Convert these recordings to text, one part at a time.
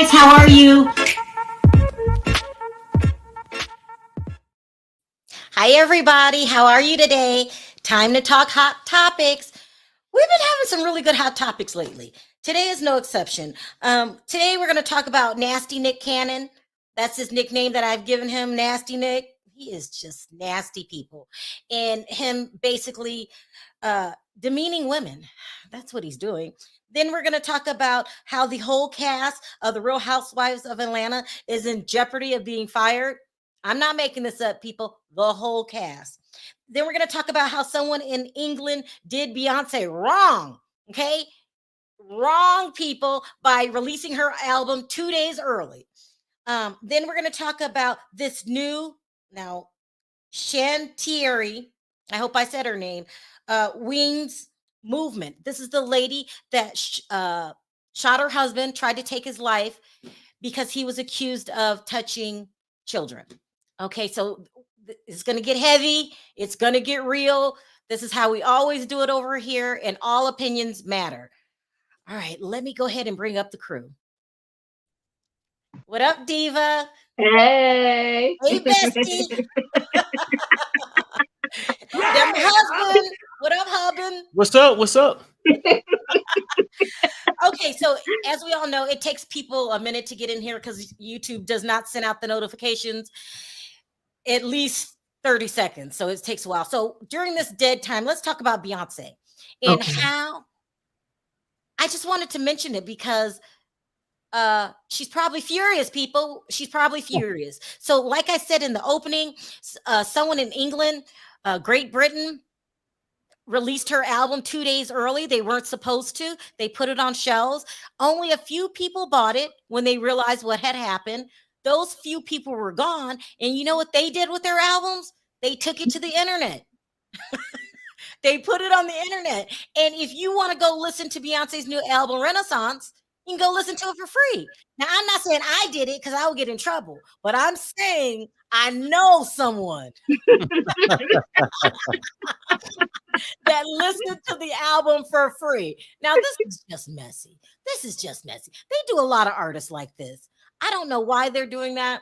guys, how are you? Hi, everybody. How are you today? Time to talk hot topics. We've been having some really good hot topics lately. Today is no exception. Today we're going to talk about Nasty Nick Cannon. That's his nickname that I've given him, Nasty Nick. He is just nasty, people. And him basically demeaning women. That's what he's doing. Then we're going to talk about how the whole cast of the Real Housewives of Atlanta is in jeopardy of being fired. I'm not making this up, people. The whole cast. Then we're going to talk about how someone in England did Beyonce wrong. Okay. Wrong, people, by releasing her album 2 days early. Then we're going to talk about this new, now, Shanteari, I hope I said her name, Weems movement. This is the lady that shot her husband, tried to take his life because he was accused of touching children. Okay, so it's going to get heavy. It's going to get real. This is how we always do it over here, and all opinions matter. All right, let me go ahead and bring up the crew. What up, Diva? Hey. Hey, bestie. Them husband. What up, husband? What's up? What's up? Okay, so as we all know, it takes people a minute to get in here because YouTube does not send out the notifications. At least 30 seconds. So it takes a while. So during this dead time, let's talk about Beyonce and how I just wanted to mention it because she's probably furious, people. She's probably furious. So like I said in the opening, someone in England, Great Britain, released her album 2 days early. They weren't supposed to. They put it on shelves. Only a few people bought it when they realized what had happened. Those few people were gone. And you know what they did with their albums? They took it to the internet. They put it on the internet. And if you want to go listen to Beyonce's new album, Renaissance, you can go listen to it for free. Now, I'm not saying I did it because I would get in trouble, but I'm saying I know someone that listened to the album for free. Now, this is just messy. This is just messy. They do a lot of artists like this. I don't know why they're doing that.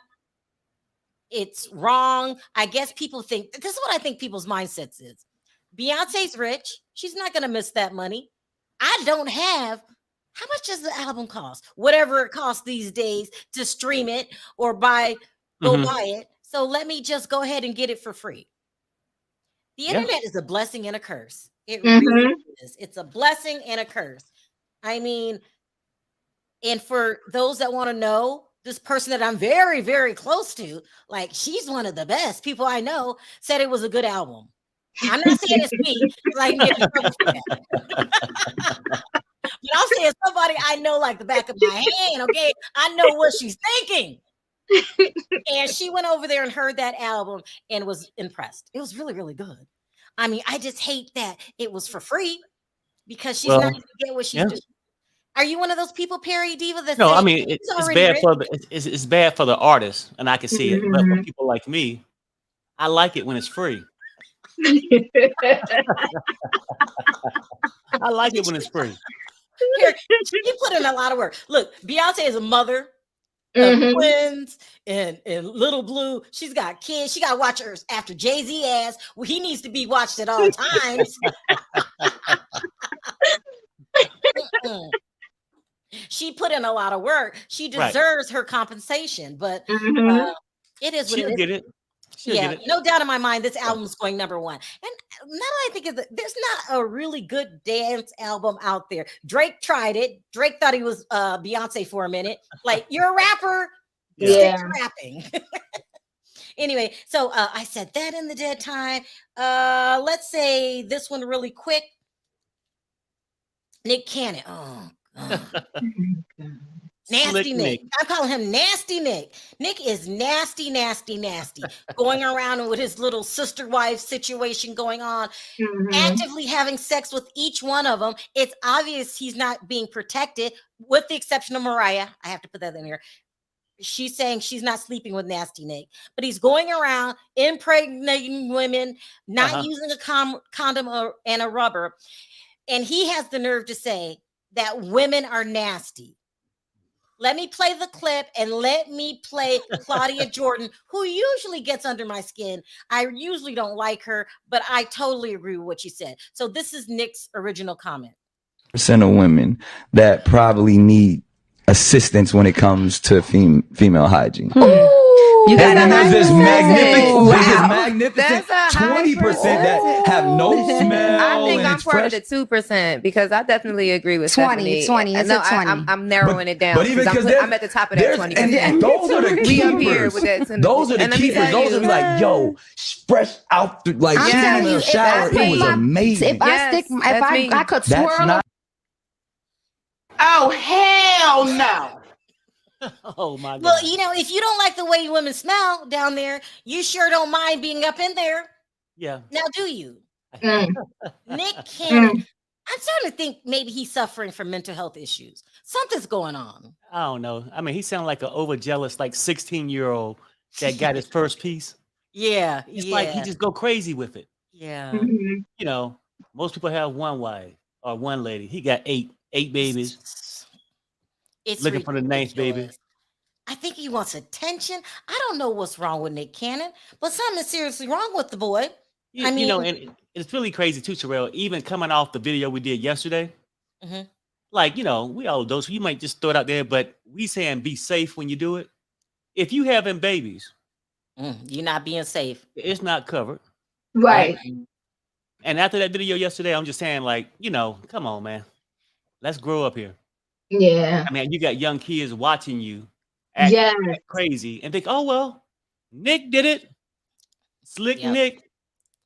It's wrong. I guess people think, this is what I think people's mindsets is. Beyonce's rich. She's not going to miss that money. I don't have. How much does the album cost? Whatever it costs these days to stream it or buy it. So let me just go ahead and get it for free. The internet is a blessing and a curse. It really is. It's a blessing and a curse. I mean, and for those that want to know, this person that I'm very, very close to, like she's one of the best people I know, said it was a good album. I'm not saying it's me because I can get in trouble for that. But I'm saying somebody I know like the back of my hand, okay? I know what she's thinking. And she went over there and heard that album and was impressed. It was really, really good. I mean, I just hate that it was for free because she's not going to get what she's doing. Are you one of those people, Perry Diva? That no, I mean it's bad for it's bad for the artist, and I can see it. But for people like me, I like it when it's free. I like it when it's free. Here, you put in a lot of work. Look, Beyonce is a mother of twins and Little Blue. She's got kids. She got to watch her after Jay-Z ass. Well, he needs to be watched at all times. She put in a lot of work. She deserves her compensation, but it is what it is. Get it. Yeah, no doubt in my mind, this album is going #1. And now that I think of it, there's not a really good dance album out there. Drake tried it. Drake thought he was Beyonce for a minute. Like, you're a rapper. Stick to rapping. Anyway, so I said that in the dead time. Let's say this one really quick. Nick Cannon. Oh, God. Nasty Nick. I'm calling him Nasty Nick. Nick is nasty, nasty, nasty. Going around with his little sister wife situation going on, actively having sex with each one of them. It's obvious he's not being protected, with the exception of Mariah. I have to put that in here. She's saying she's not sleeping with Nasty Nick, but he's going around impregnating women, not using a condom and a rubber. And he has the nerve to say that women are nasty. let me play the clip and let me play Claudia Jordan, who usually gets under my skin. I usually don't like her, but I totally agree with what you said. So this is Nick's original comment. Percent of women that probably need assistance when it comes to female hygiene. You got and then there's this magnificent That's a 20% that have no smell. I think and I'm part of the 2% because I definitely agree with 20. Stephanie. It's no, a 20. I'm narrowing it down. But even because I'm at the top of that 20%. And those are the keepers. We up here with that 10%. Those are the keepers. Those are like, yo, fresh out, like I'm sitting telling in you, the shower. It was amazing. If I could swirl. Oh, hell no. Oh my God. Well, if you don't like the way women smell down there, you sure don't mind being up in there. Yeah. Now, do you? Mm. Nick Cannon, I'm starting to think maybe he's suffering from mental health issues. Something's going on. I don't know. I mean, he sounded like an overjealous, like 16-year-old that got his first piece. Yeah. It's like he just go crazy with it. Yeah. Mm-hmm. Most people have one wife or one lady. He got eight babies. It's looking for the ninth baby. ridiculous. I think he wants attention. I don't know what's wrong with Nick Cannon, but something is seriously wrong with the boy. I mean, and it's really crazy too, Sharrell. Even coming off the video we did yesterday, like we all adults. You might just throw it out there, but we saying be safe when you do it. If you having babies, you're not being safe. It's not covered, Right. And after that video yesterday, I'm just saying, like, come on, man, let's grow up here. Yeah. I mean, you got young kids watching you act crazy and think, oh well, Nick did it, Slick Nick.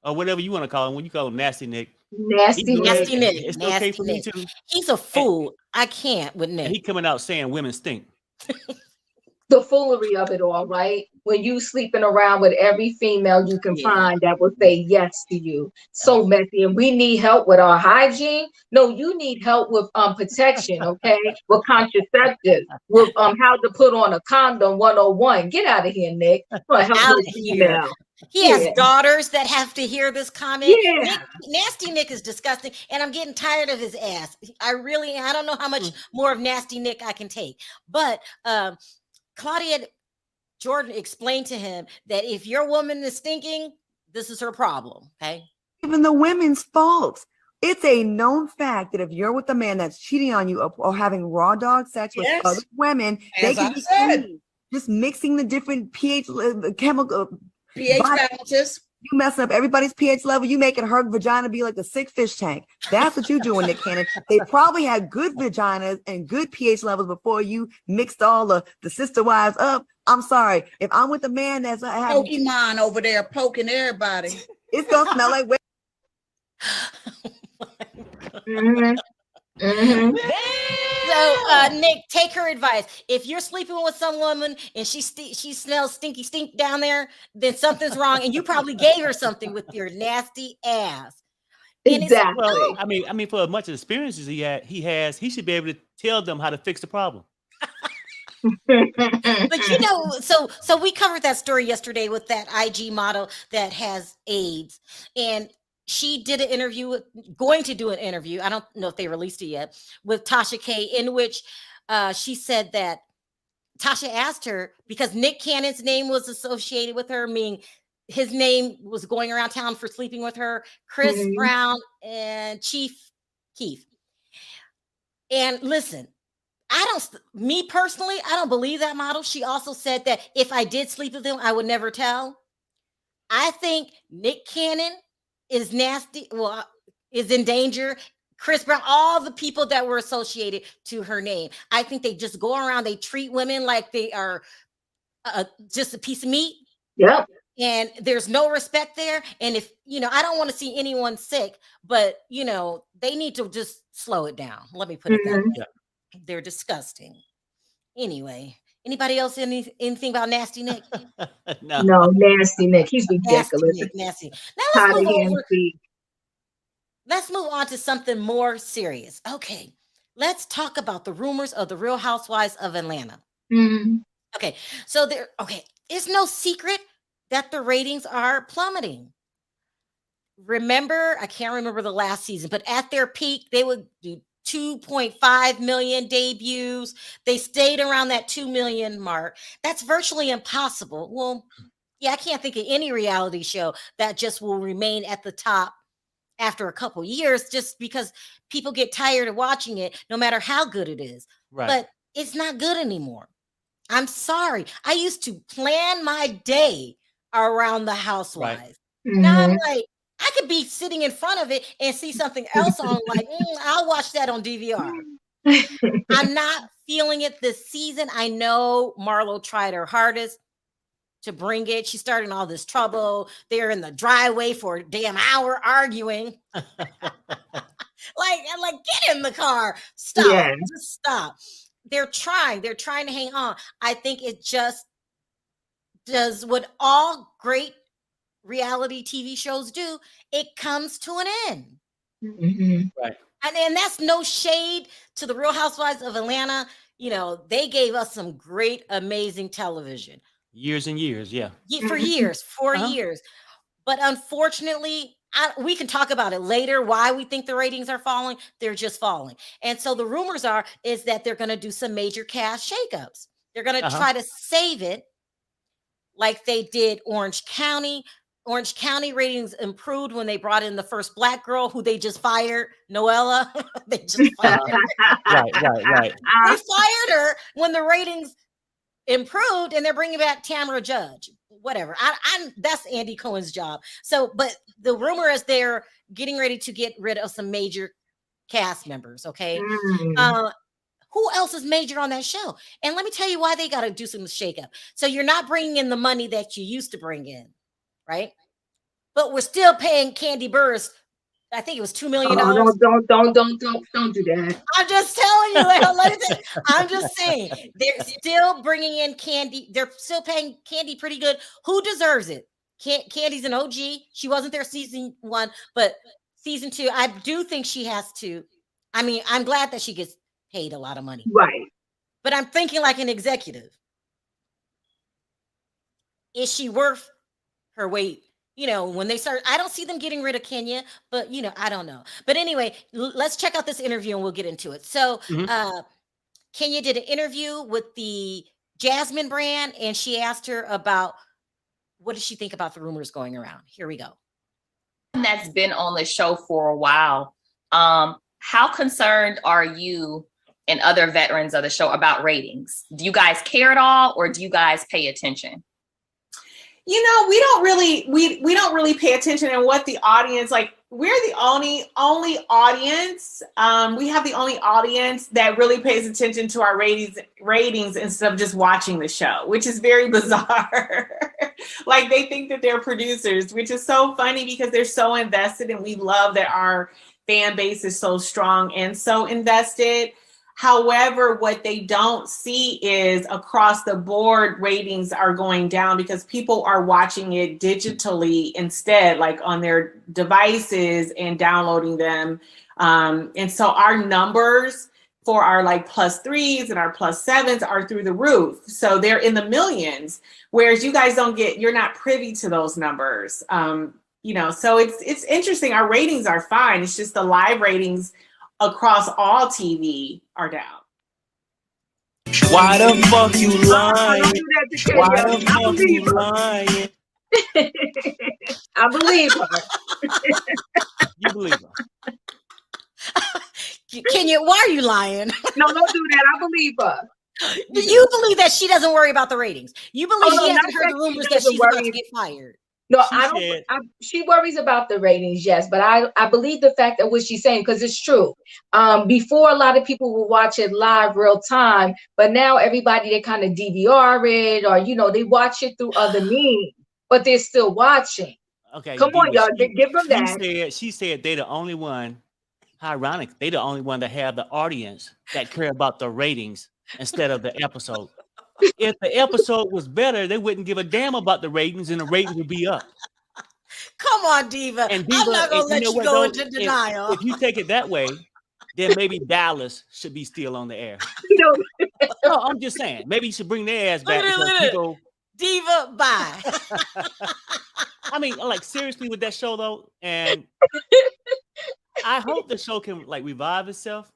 Or whatever you want to call him, when you call him Nasty Nick. Nasty Nick. It's okay for me too. He's a fool. I can't with Nick. And he coming out saying women stink. The foolery of it all, right? When you sleeping around with every female you can find that will say yes to you. So messy. And we need help with our hygiene. No, you need help with protection, okay? With contraceptives, with how to put on a condom 101. Get out of here, Nick. Help those females. He has daughters that have to hear this comment. Yeah. Nasty Nick is disgusting, and I'm getting tired of his ass. I don't know how much more of Nasty Nick I can take. But Claudia Jordan explained to him that if your woman is stinking, this is her problem. Okay. Even the women's fault. It's a known fact that if you're with a man that's cheating on you or having raw dog sex with other women, they can be clean. Just mixing the different pH chemical pH balances. You messing up everybody's pH level. You making her vagina be like a sick fish tank. That's what you doing, Nick Cannon. They probably had good vaginas and good pH levels before you mixed all the sister wives up. I'm sorry. If I'm with a man that's Pokemon over there poking everybody, it's gonna smell like. So, Nick, take her advice. If you're sleeping with some woman and she smells stinky stink down there, then something's wrong, and you probably gave her something with your nasty ass. Exactly. Well, I mean, for as much experiences he should be able to tell them how to fix the problem. But so we covered that story yesterday with that IG model that has AIDS, and she did an interview, going to do an interview. I don't know if they released it yet, with Tasha K, in which she said that Tasha asked her, because Nick Cannon's name was associated with her, meaning his name was going around town for sleeping with her, Chris Brown and Chief Keef. And listen, me personally, I don't believe that model. She also said that if I did sleep with him, I would never tell. I think Nick Cannon is nasty, is in danger. Chris Brown, all the people that were associated to her name. I think they just go around, they treat women like they are just a piece of meat. Yep. And there's no respect there. And if, I don't want to see anyone sick, but, they need to just slow it down. Let me put it that way. Yeah. They're disgusting. Anyway, anybody else anything about Nasty Nick? No, Nasty Nick. He's ridiculous. Nasty. Now let's move on to something more serious. Okay, let's talk about the rumors of the Real Housewives of Atlanta. Okay, so it's no secret that the ratings are plummeting. Remember, I can't remember the last season, but at their peak, they would do 2.5 million debuts. They stayed around that 2 million mark. That's virtually impossible. Well, yeah, I can't think of any reality show that just will remain at the top after a couple years, just because people get tired of watching it, no matter how good it is. Right. But it's not good anymore. I'm sorry. I used to plan my day around the Housewives. Right. Now I'm like, I could be sitting in front of it and see something else on, like, I'll watch that on DVR. I'm not feeling it this season. I know Marlo tried her hardest to bring it. She started all this trouble. They're in the driveway for a damn hour arguing. like, get in the car. Stop. Yeah. Just stop. They're trying to hang on. I think it just does what all great reality TV shows do. It comes to an end. Mm-hmm. Right. And that's no shade to the Real Housewives of Atlanta. You know, they gave us some great, amazing television. Years and years, yeah. For years, 4 years. But unfortunately, we can talk about it later, why we think the ratings are falling. They're just falling. And so the rumors is that they're going to do some major cast shakeups. They're going to try to save it like they did Orange County. Orange County ratings improved when they brought in the first Black girl who they just fired, Noella. They just fired her. Right. They fired her when the ratings improved, and they're bringing back Tamara Judge. Whatever. That's Andy Cohen's job. So, but the rumor is they're getting ready to get rid of some major cast members. Okay. Who else is major on that show? And let me tell you why they got to do some shakeup. So you're not bringing in the money that you used to bring in, right? But we're still paying Candy Burris. I think it was $2 million. Don't do that. I'm just telling you. I'm just saying they're still bringing in Candy. They're still paying Candy pretty good. Who deserves it? Candy's an OG. She wasn't there season 1, but season 2, I do think she has to. I mean, I'm glad that she gets paid a lot of money. Right. But I'm thinking like an executive. Is she worth her weight? You know, when they start, I don't see them getting rid of Kenya, but you know, I don't know. But anyway, let's check out this interview and we'll get into it. So Kenya did an interview with the Jasmine brand, and she asked her about what does she think about the rumors going around. Here we go. That's been on the show for a while. How concerned are you and other veterans of the show about ratings? Do you guys care at all, or do you guys pay attention? You know, we don't really pay attention in what the audience, like, we're the only audience. We have the only audience that really pays attention to our ratings instead of just watching the show, which is very bizarre. Like, they think that they're producers, which is so funny because they're so invested, and we love that our fan base is so strong and so invested. However, what they don't see is across the board ratings are going down because people are watching it digitally instead, like on their devices and downloading them. And so our numbers for our like +3s and our +7s are through the roof. So they're in the millions, whereas you guys you're not privy to those numbers. You know, so it's interesting. Our ratings are fine. It's just the live ratings across all TV are down. Why the fuck you lying? Why the fuck you lying? I believe her. You believe her? Kenya, why are you lying? No, don't do that. I believe her. You believe that she doesn't worry about the ratings. You believe she hasn't heard the rumors that she's about to get fired. No, she worries about the ratings, yes, but I believe the fact that what she's saying, because it's true. Before, a lot of people will watch it live real time, but now everybody, they kind of DVR it, or, you know, they watch it through other means, but they're still watching. Okay, come on, y'all, give them that. She said they're the only one. How ironic, they're the only one that have the audience that care about the ratings instead of the episode. If the episode was better, they wouldn't give a damn about the ratings, and the ratings would be up. Come on, Diva. I'm not gonna let you go into denial. If you take it that way, then maybe Dallas should be still on the air. No, I'm just saying. Maybe you should bring their ass back. Diva, bye. I mean, like, seriously with that show though, and I hope the show can like revive itself.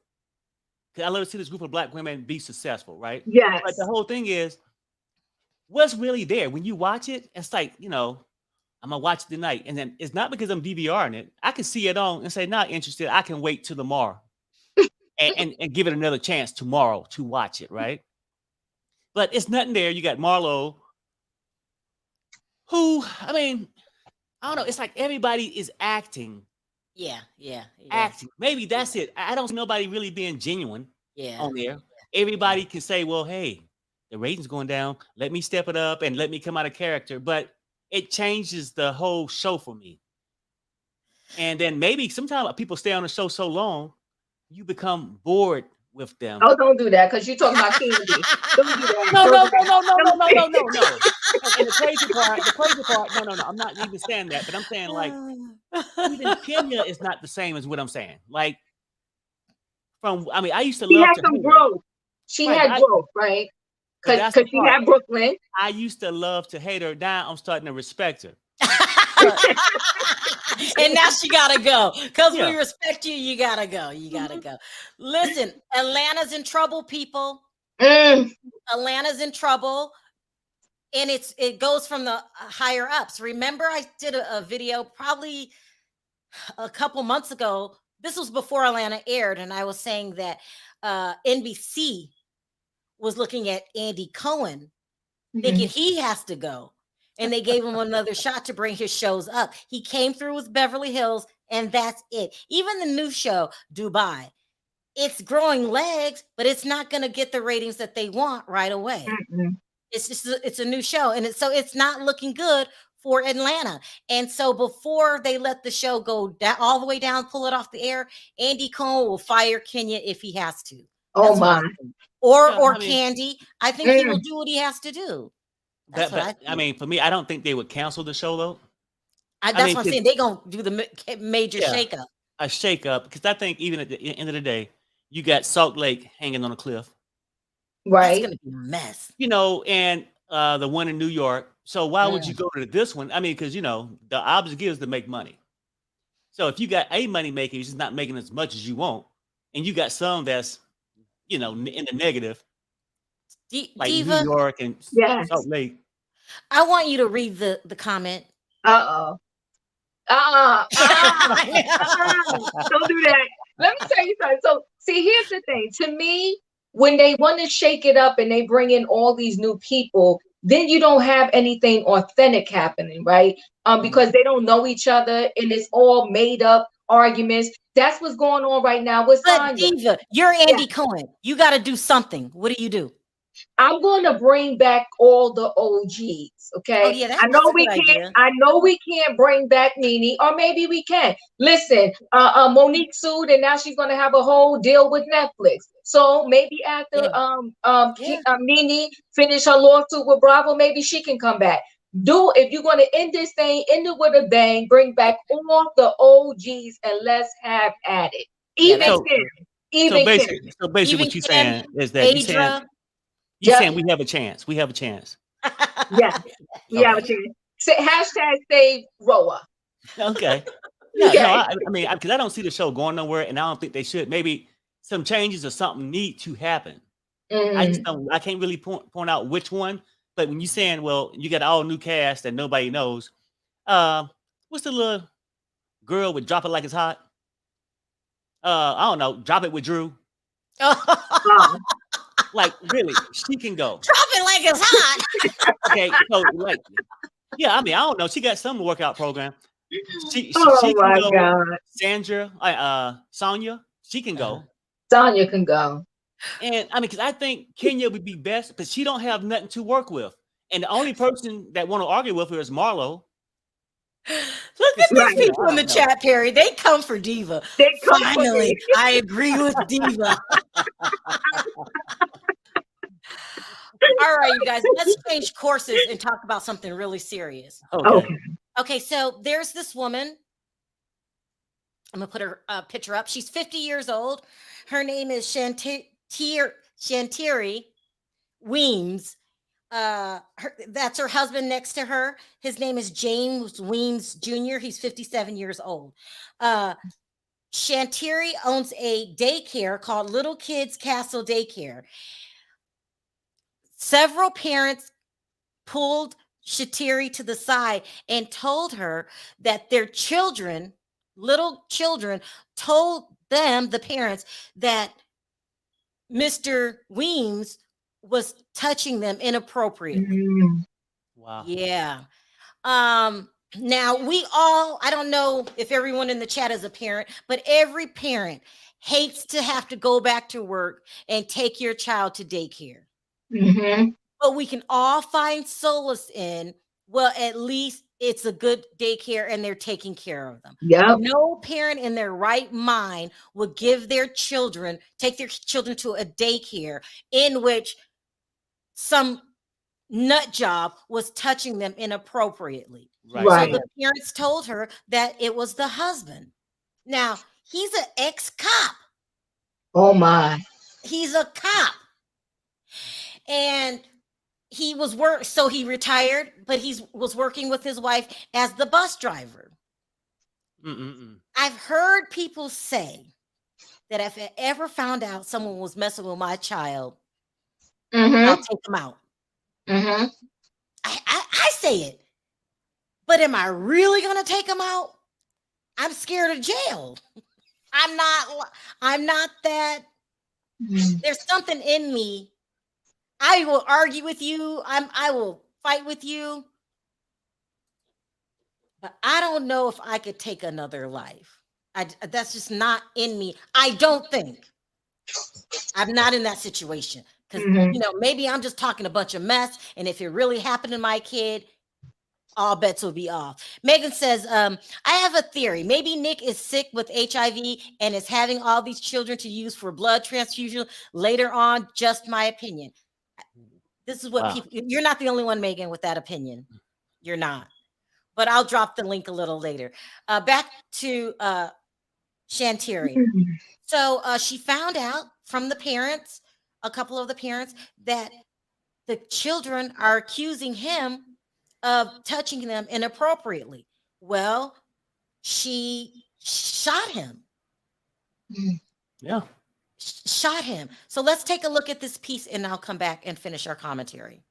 because I love to see this group of Black women be successful, right? Yes. But the whole thing is, what's really there when you watch it? It's like, I'm gonna watch it tonight, and then it's not because I'm DVRing it. I can see it on and say, not interested. I can wait till tomorrow, and give it another chance tomorrow to watch it, right? But it's nothing there. You got Marlo, who, I don't know. It's like everybody is acting. Yeah. Acting. Maybe that's it. I don't see nobody really being genuine on there. Everybody can say, well, hey, the rating's going down. Let me step it up and let me come out of character. But it changes the whole show for me. And then maybe sometimes people stay on the show so long, you become bored with them. Oh, don't do that, because you're talking about Candy. Don't do that. No. And the crazy part, no. I'm not even saying that, but I'm saying like even Kenya is not the same as what I'm saying. Like I used to love had some growth. She had growth, right? Because she had Brooklyn. I used to love to hate her. Now I'm starting to respect her. And now she gotta go. Because we respect you, you gotta go. You gotta go. Listen, Atlanta's in trouble, people. Atlanta's in trouble. And it goes from the higher ups. Remember, I did a video probably a couple months ago. This was before Atlanta aired, and I was saying that NBC was looking at Andy Cohen, thinking he has to go. And they gave him another shot to bring his shows up. He came through with Beverly Hills, and that's it. Even the new show, Dubai, it's growing legs, but it's not going to get the ratings that they want right away. It's a new show, and it's not looking good for Atlanta. And so before they let the show go down all the way down, pull it off the air, Andy Cohen will fire Kenya if he has to. Oh my! Or Candy. I think he will do what he has to do. But for me, I don't think they would cancel the show though. That's what I'm saying. They're gonna do the major shakeup. A shakeup, because I think even at the end of the day, you got Salt Lake hanging on a cliff. Right. It's gonna be a mess. And the one in New York. So why would you go to this one? Because the object is to make money. So if you got a money maker, you're just not making as much as you want, and you got some that's in the negative, like Diva, New York and Salt Lake. I want you to read the comment. Don't do that. Let me tell you something. So see, here's the thing. To me, when they want to shake it up and they bring in all these new people, then you don't have anything authentic happening, right? Because they don't know each other and it's all made up arguments. That's what's going on right now with Sonya. Diva, you're Andy Cohen. You got to do something. What do you do? I'm going to bring back all the OGs. Okay. Oh, yeah, I know we can't. Idea. I know we can't bring back Nene, or maybe we can. Listen, Monique sued, and now she's going to have a whole deal with Netflix. So maybe after Nene finish her lawsuit with Bravo, maybe she can come back. If you're going to end this thing, end it with a bang. Bring back all the OGs and let's have at it. Even So basically, what you're saying is that you're saying we have a chance. We have a chance. Yeah, we have a chance. Hashtag save RHOA. Okay. Because I don't see the show going nowhere, and I don't think they should. Maybe some changes or something need to happen. I can't really point out which one. But when you're saying, well, you got all new cast that nobody knows, what's the little girl with Drop It Like It's Hot? I don't know. Drop It with Drew. Like, really, she can go. Drop it like it's hot. Okay, so I don't know. She got some workout program. She can go. God. Sandra, Sonya, she can go. Sonya can go. And because I think Kenya would be best, but she don't have nothing to work with. And the only person that want to argue with her is Marlo. Look at these people in the chat, Perry. They come for Diva. Finally, I agree with Diva. All right, you guys, let's change courses and talk about something really serious. Okay, so there's this woman. I'm going to put her picture up. She's 50 years old. Her name is Shanteari Weems. That's her husband next to her. His name is James Weems Jr. He's 57 years old. Shanteari owns a daycare called Little Kids Castle Daycare. Several parents pulled Shanteari to the side and told her that their children, little children, told them, the parents, that Mr. Weems was touching them inappropriately. Wow. Yeah. Now we all, I don't know if everyone in the chat is a parent, but every parent hates to have to go back to work and take your child to daycare. But we can all find solace in, well, at least it's a good daycare and they're taking care of them. No parent in their right mind would give their children, take their children to a daycare in which some nut job was touching them inappropriately. So the parents told her that it was the husband. Now, he's an ex-cop. Oh my. He's a cop. And he was so he retired, but he was working with his wife as the bus driver. I've heard people say that if I ever found out someone was messing with my child, I'll take them out. I say it, but am I really gonna take them out? I'm scared of jail. I'm not that. There's something in me. I will argue with you. I will fight with you. But I don't know if I could take another life. That's just not in me. I don't think. I'm not in that situation. Because, maybe I'm just talking a bunch of mess. And if it really happened to my kid, all bets will be off. Megan says, I have a theory. Maybe Nick is sick with HIV and is having all these children to use for blood transfusion later on. Just my opinion. This is what people, you're not the only one, Megan, with that opinion. You're not. But I'll drop the link a little later. Back to Shanteari. So she found out from the parents, a couple of the parents, that the children are accusing him of touching them inappropriately. Well, she shot him. Yeah. Shot him. So let's take a look at this piece and I'll come back and finish our commentary.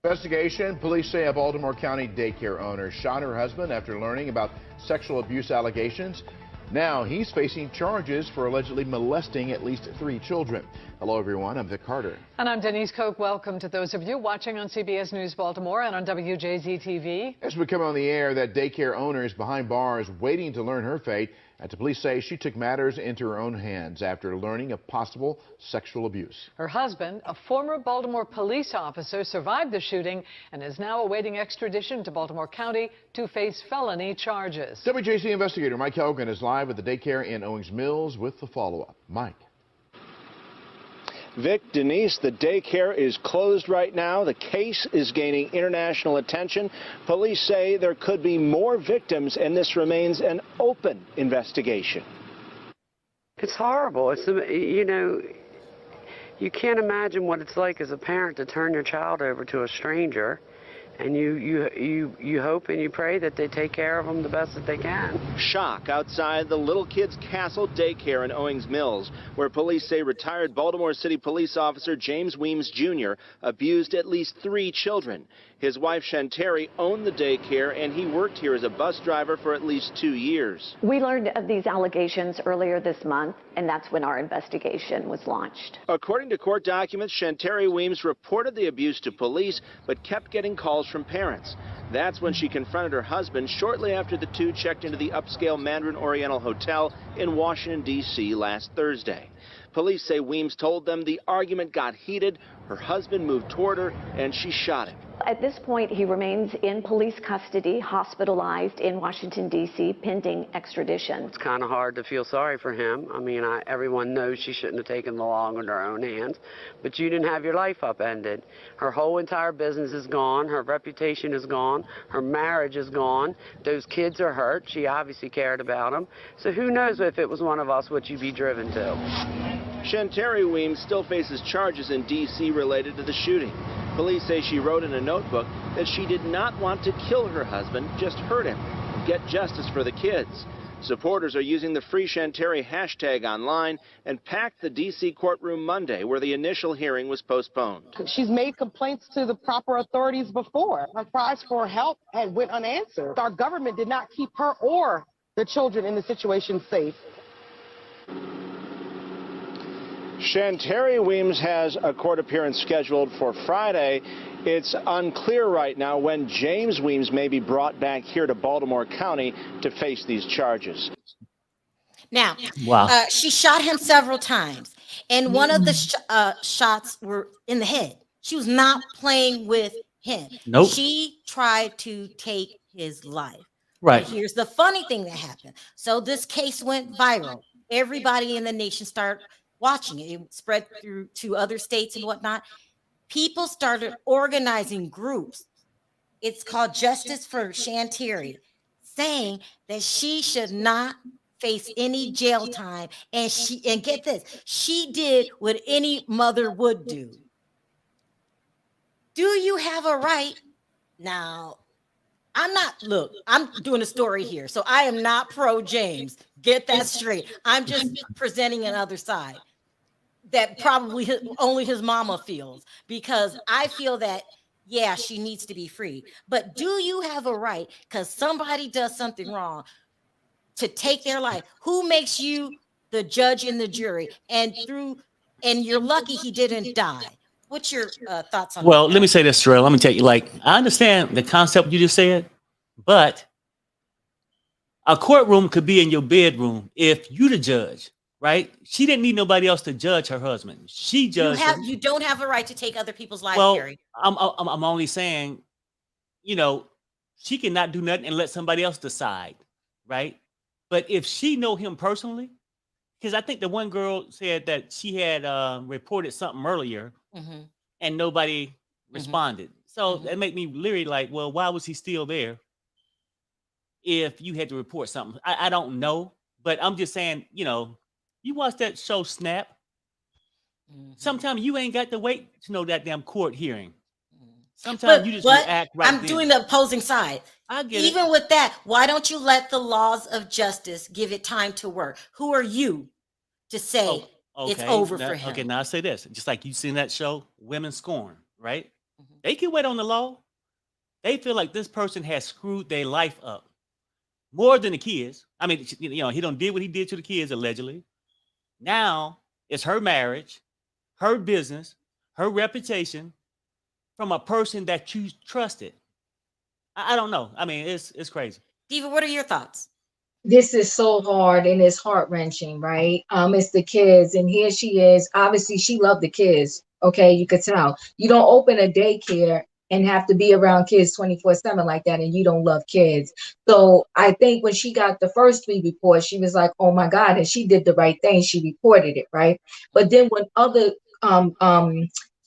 Investigation. Police say a Baltimore County daycare owner shot her husband after learning about sexual abuse allegations. Now he's facing charges for allegedly molesting at least 3 children. Hello, everyone. I'm Vic Carter. And I'm Denise Koch. Welcome to those of you watching on CBS News Baltimore and on WJZ-TV. As we come on the air, that daycare owner is behind bars waiting to learn her fate. And the police say she took matters into her own hands after learning of possible sexual abuse. Her husband, a former Baltimore police officer, survived the shooting and is now awaiting extradition to Baltimore County to face felony charges. WJZ investigator Mike Helgen is live at the daycare in Owings Mills with the follow-up. Mike. Vic, Denise, the daycare is closed right now. The case is gaining international attention. Police say there could be more victims, and this remains an open investigation. It's horrible. It's, you can't imagine what it's like as a parent to turn your child over to a stranger. And you hope and you pray that they take care of them the best that they can. Shock outside the Little Kids Castle Daycare in Owings Mills, where police say retired Baltimore City police officer James Weems Jr. abused at least 3 children. His wife Shanteari owned the daycare, and he worked here as a bus driver for at least 2 years. We learned of these allegations earlier this month, and that's when our investigation was launched. According to court documents, Shanteari Weems reported the abuse to police, but kept getting calls from parents. That's when she confronted her husband shortly after the two checked into the upscale Mandarin Oriental Hotel in Washington, D.C. last Thursday. Police say Weems told them the argument got heated, her husband moved toward her, and she shot him. At this point, he remains in police custody, hospitalized in Washington, D.C., pending extradition. It's kind of hard to feel sorry for him. I mean, everyone knows she shouldn't have taken the law into her own hands, but you didn't have your life upended. Her whole entire business is gone. Her reputation is gone. Her marriage is gone. Those kids are hurt. She obviously cared about them. So who knows if it was one of us, what you'd be driven to. Shanteari Weems still faces charges in D.C. related to the shooting. Police say she wrote in a notebook that she did not want to kill her husband, just hurt him, and get justice for the kids. Supporters are using the Free Shanteari hashtag online and packed the D.C. courtroom Monday, where the initial hearing was postponed. She's made complaints to the proper authorities before. Her cries for help had went unanswered. Our government did not keep her or the children in the situation safe. Shanteari Weems has a court appearance scheduled for Friday. It's unclear right now when James Weems may be brought back here to Baltimore County to face these charges. Now, wow. She shot him several times, and one of the shots were in the head. She was not playing with him. Nope. She tried to take his life. Right. But here's the funny thing that happened. So this case went viral. Everybody in the nation started watching it. It spread through to other states and whatnot. People started organizing groups. It's called Justice for Shanteari, saying that she should not face any jail time. And get this, she did what any mother would do. Do you have a right? Now, I'm doing a story here. So I am not pro James. Get that straight. I'm just presenting another side that probably only his mama feels, because I feel that, yeah, she needs to be free. But do you have a right, because somebody does something wrong, to take their life? Who makes you the judge and the jury? And you're lucky he didn't die. What's your thoughts on that? Well, let me say this, Sharrell. Let me tell you, like, I understand the concept you just said, but a courtroom could be in your bedroom if you the judge, right? She didn't need nobody else to judge her husband. She judged him. You don't have a right to take other people's lives, Well, Gary. I'm only saying, you know, she cannot do nothing and let somebody else decide, right? But if she know him personally, because I think the one girl said that she had reported something earlier, and nobody responded. So that made me literally like, well, why was he still there if you had to report something? I don't know, but I'm just saying, you know, you watch that show Snap. Sometimes you ain't got to wait to know that damn court hearing. Sometimes you just react right I'm doing the opposing side. I get Even it. with that, why don't you let the laws of justice give it time to work? Who are you to say it's over for him? Okay, now I say this. Just like you seen that show, Women Scorn, right? They can wait on the law. They feel like this person has screwed their life up more than the kids. I mean, you know, he don't did what he did to the kids, allegedly. Now it's her marriage, her business, her reputation from a person that you trusted. I don't know. I mean, it's crazy. Diva, what are your thoughts? This is so hard and it's heart-wrenching, right? It's the kids, and here she is. Obviously, she loved the kids. Okay, you could tell. You don't open a daycare and have to be around kids 24/7 like that, and you don't love kids. So I think when she got the first 3 reports, she was like, oh my God, and she did the right thing. She reported it, right? But then when other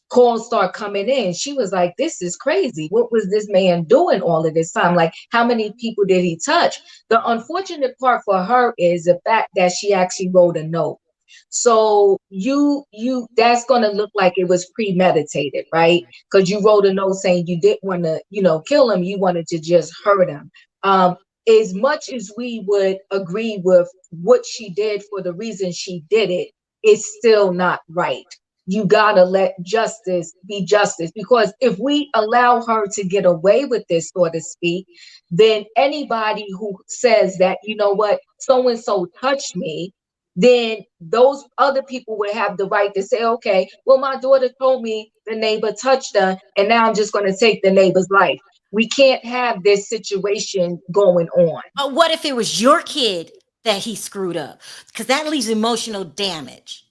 calls start coming in, she was like, this is crazy. What was this man doing all of this time? Like, how many people did he touch? The unfortunate part for her is the fact that she actually wrote a note. So that's going to look like it was premeditated, right? Because you wrote a note saying you didn't want to, kill him. You wanted to just hurt him. As much as we would agree with what she did for the reason she did it, it's still not right. You gotta let justice be justice, because if we allow her to get away with this, so to speak, then anybody who says that, you know what, so-and-so touched me, then those other people would have the right to say, okay, well, my daughter told me the neighbor touched her, and now I'm just going to take the neighbor's life. We can't have this situation going on. But what if it was your kid that he screwed up? Because that leaves emotional damage.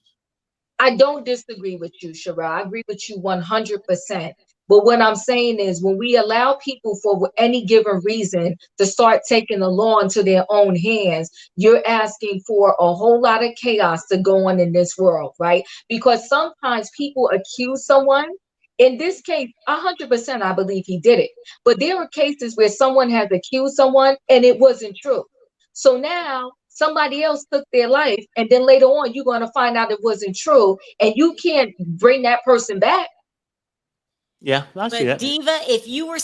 I don't disagree with you, Sharrell. I agree with you 100%. But what I'm saying is, when we allow people for any given reason to start taking the law into their own hands, you're asking for a whole lot of chaos to go on in this world, right? Because sometimes people accuse someone. In this case, 100%, I believe he did it. But there are cases where someone has accused someone and it wasn't true. So now somebody else took their life, and then later on you're going to find out it wasn't true, and you can't bring that person back. Yeah, I see that. Diva, if you were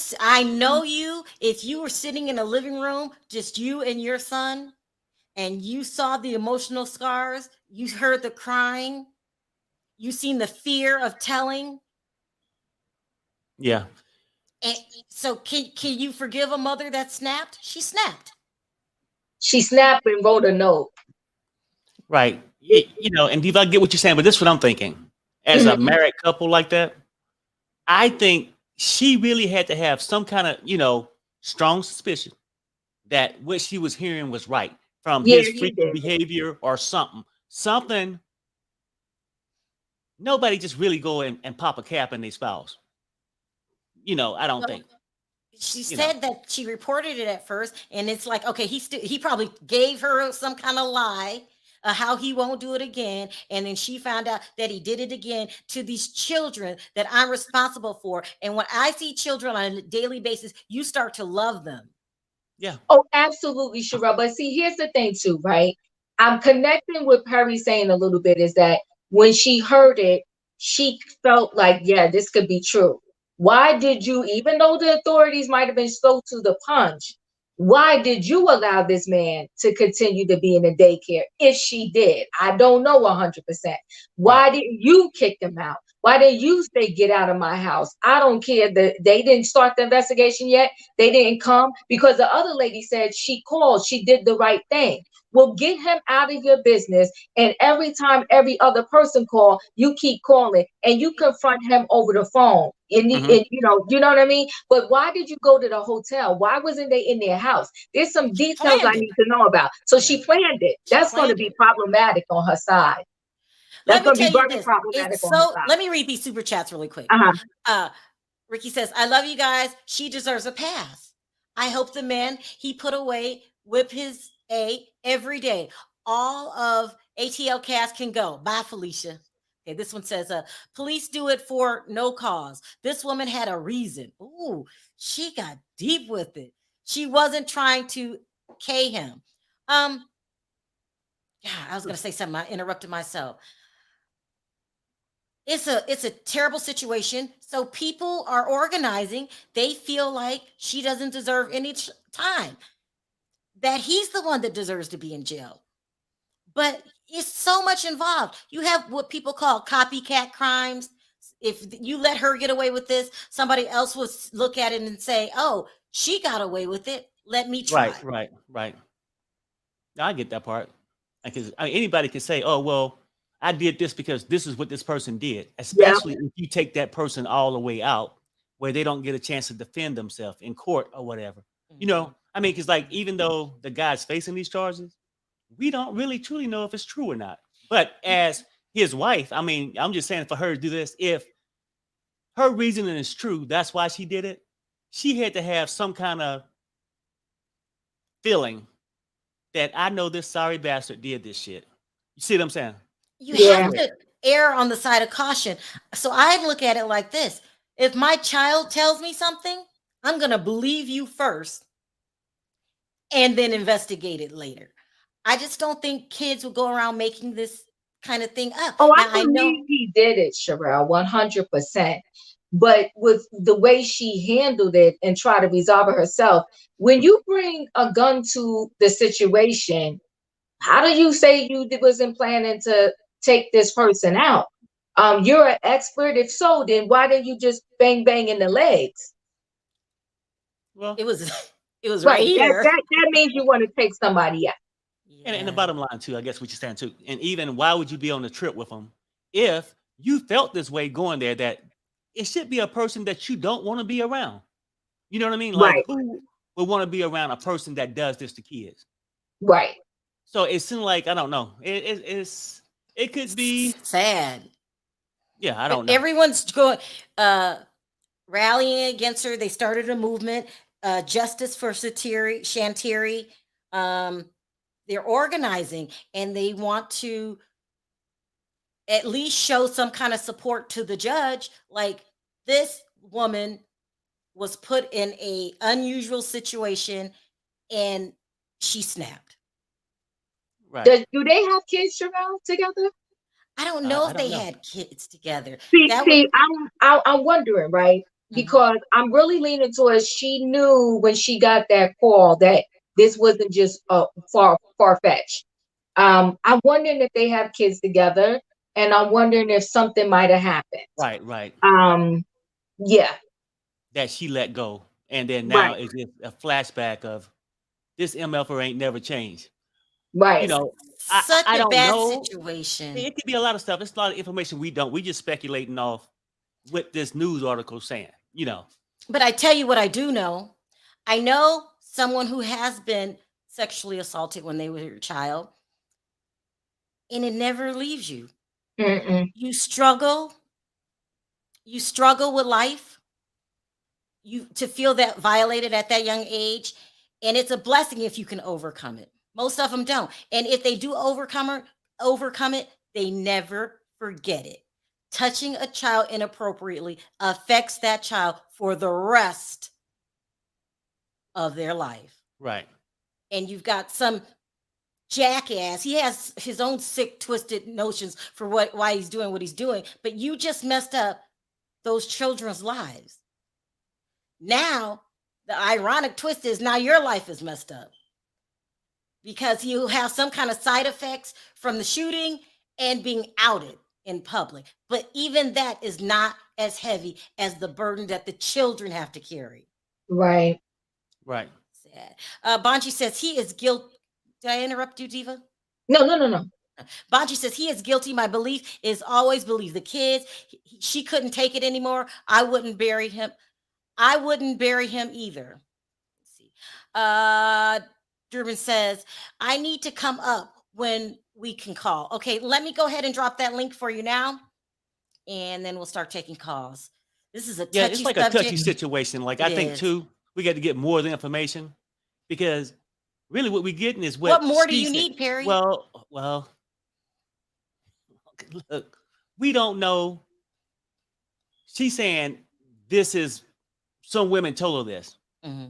sitting in a living room, just you and your son, and you saw the emotional scars, you heard the crying, you seen the fear of telling. Yeah. And so can you forgive a mother that snapped? She snapped. She snapped and wrote a note. Right. You know, and I get what you're saying, but this is what I'm thinking. As a married couple like that, I think she really had to have some kind of, you know, strong suspicion that what she was hearing was right from his freaky behavior or something. Something. Nobody just really go and pop a cap in their spouse. You know, I don't think. She said that she reported it at first, and it's like, okay, he probably gave her some kind of lie. How he won't do it again, and then she found out that he did it again to these children that I'm responsible for. And when I see children on a daily basis, you start to love them. Yeah. Oh, absolutely, Sharrell. But see, here's the thing too, right? I'm connecting with Perry saying a little bit is that when she heard it, she felt like, yeah, this could be true. Why did you, even though the authorities might have been slow to the punch, why did you allow this man to continue to be in the daycare? If she did, I don't know 100%. Why didn't you kick them out? Why didn't you say, get out of my house? I don't care that they didn't start the investigation yet. They didn't come because the other lady said she called. She did the right thing. Well, get him out of your business. And every time every other person call, you keep calling and you confront him over the phone. And, and you know what I mean? But why did you go to the hotel? Why wasn't they in their house? There's some details I need to know about. So she planned it. That's going to be problematic on her side. That's going to be very problematic on her side. Let me read these super chats really quick. Ricky says, I love you guys. She deserves a pass. I hope the man he put away whip his A every day. All of ATL cast can go. Bye, Felicia. Okay, this one says, police do it for no cause. This woman had a reason. Ooh, she got deep with it. She wasn't trying to K him. Yeah, I was gonna say something. I interrupted myself. It's a terrible situation. So people are organizing. They feel like she doesn't deserve any time. That he's the one that deserves to be in jail. But it's so much involved. You have what people call copycat crimes. If you let her get away with this, somebody else will look at it and say, oh, she got away with it. Let me try. Right. I get that part. Because anybody can say, oh, well, I did this because this is what this person did. Especially if you take that person all the way out where they don't get a chance to defend themselves in court or whatever. You know, I mean, because like, even though the guy's facing these charges, we don't really truly know if it's true or not. But as his wife, I mean, I'm just saying for her to do this, if her reasoning is true, that's why she did it. She had to have some kind of feeling that I know this sorry bastard did this shit. You see what I'm saying? You have to err on the side of caution. So I look at it like this. If my child tells me something, I'm going to believe you first and then investigate it later. I just don't think kids will go around making this kind of thing up. Oh, now, I believe he did it, Sharrell, 100%. But with the way she handled it and tried to resolve it herself, when you bring a gun to the situation, how do you say you wasn't planning to take this person out? You're an expert. If so, then why didn't you just bang in the legs? Well, it was right here. That means you want to take somebody out. And the bottom line too, I guess what you're saying too. And even why would you be on the trip with them if you felt this way going there, that it should be a person that you don't want to be around? You know what I mean? Like who would want to be around a person that does this to kids? Right. So it seemed like, I don't know. It could be sad. Yeah, I don't know. Everyone's going rallying against her. They started a movement, Justice for Shanteari. They're organizing and they want to at least show some kind of support to the judge. Like, this woman was put in a unusual situation and she snapped. Right. Do they have kids, Sharrell, together? I don't know if they had kids together. I'm wondering, right? Because I'm really leaning towards she knew when she got that call that this wasn't just far-fetched. I'm wondering if they have kids together, and I'm wondering if something might have happened. Right. Yeah. That she let go. And then now Right. it's just a flashback of this MFer ain't never changed. Right. You know, Such I a don't bad know. situation. It could be a lot of stuff. It's a lot of information we just speculating off what this news article saying, you know. But I tell you what I do know. I know someone who has been sexually assaulted when they were a child, and it never leaves you. Mm-mm. You struggle with life. You to feel that violated at that young age, and it's a blessing if you can overcome it. Most of them don't. And if they do overcome it, they never forget it. Touching a child inappropriately affects that child for the rest of their life. Right. And you've got some jackass. He has his own sick, twisted notions for why he's doing what he's doing. But you just messed up those children's lives. Now, the ironic twist is now your life is messed up because you have some kind of side effects from the shooting and being outed in public. But even that is not as heavy as the burden that the children have to carry. Right. Sad. Bonji says he is guilty. Did I interrupt you, Diva? No. Bonji says he is guilty. My belief is always believe the kids. She couldn't take it anymore. I wouldn't bury him. I wouldn't bury him either. Let's see. Durbin says, I need to come up when we can call. Okay, let me go ahead and drop that link for you now. And then we'll start taking calls. This is a touchy it's like subject. a touchy situation. Like I think too, we got to get more of the information because really what we're getting is what more do you need, Perry? Well, look, we don't know. She's saying this is some women told her this. Mm-hmm.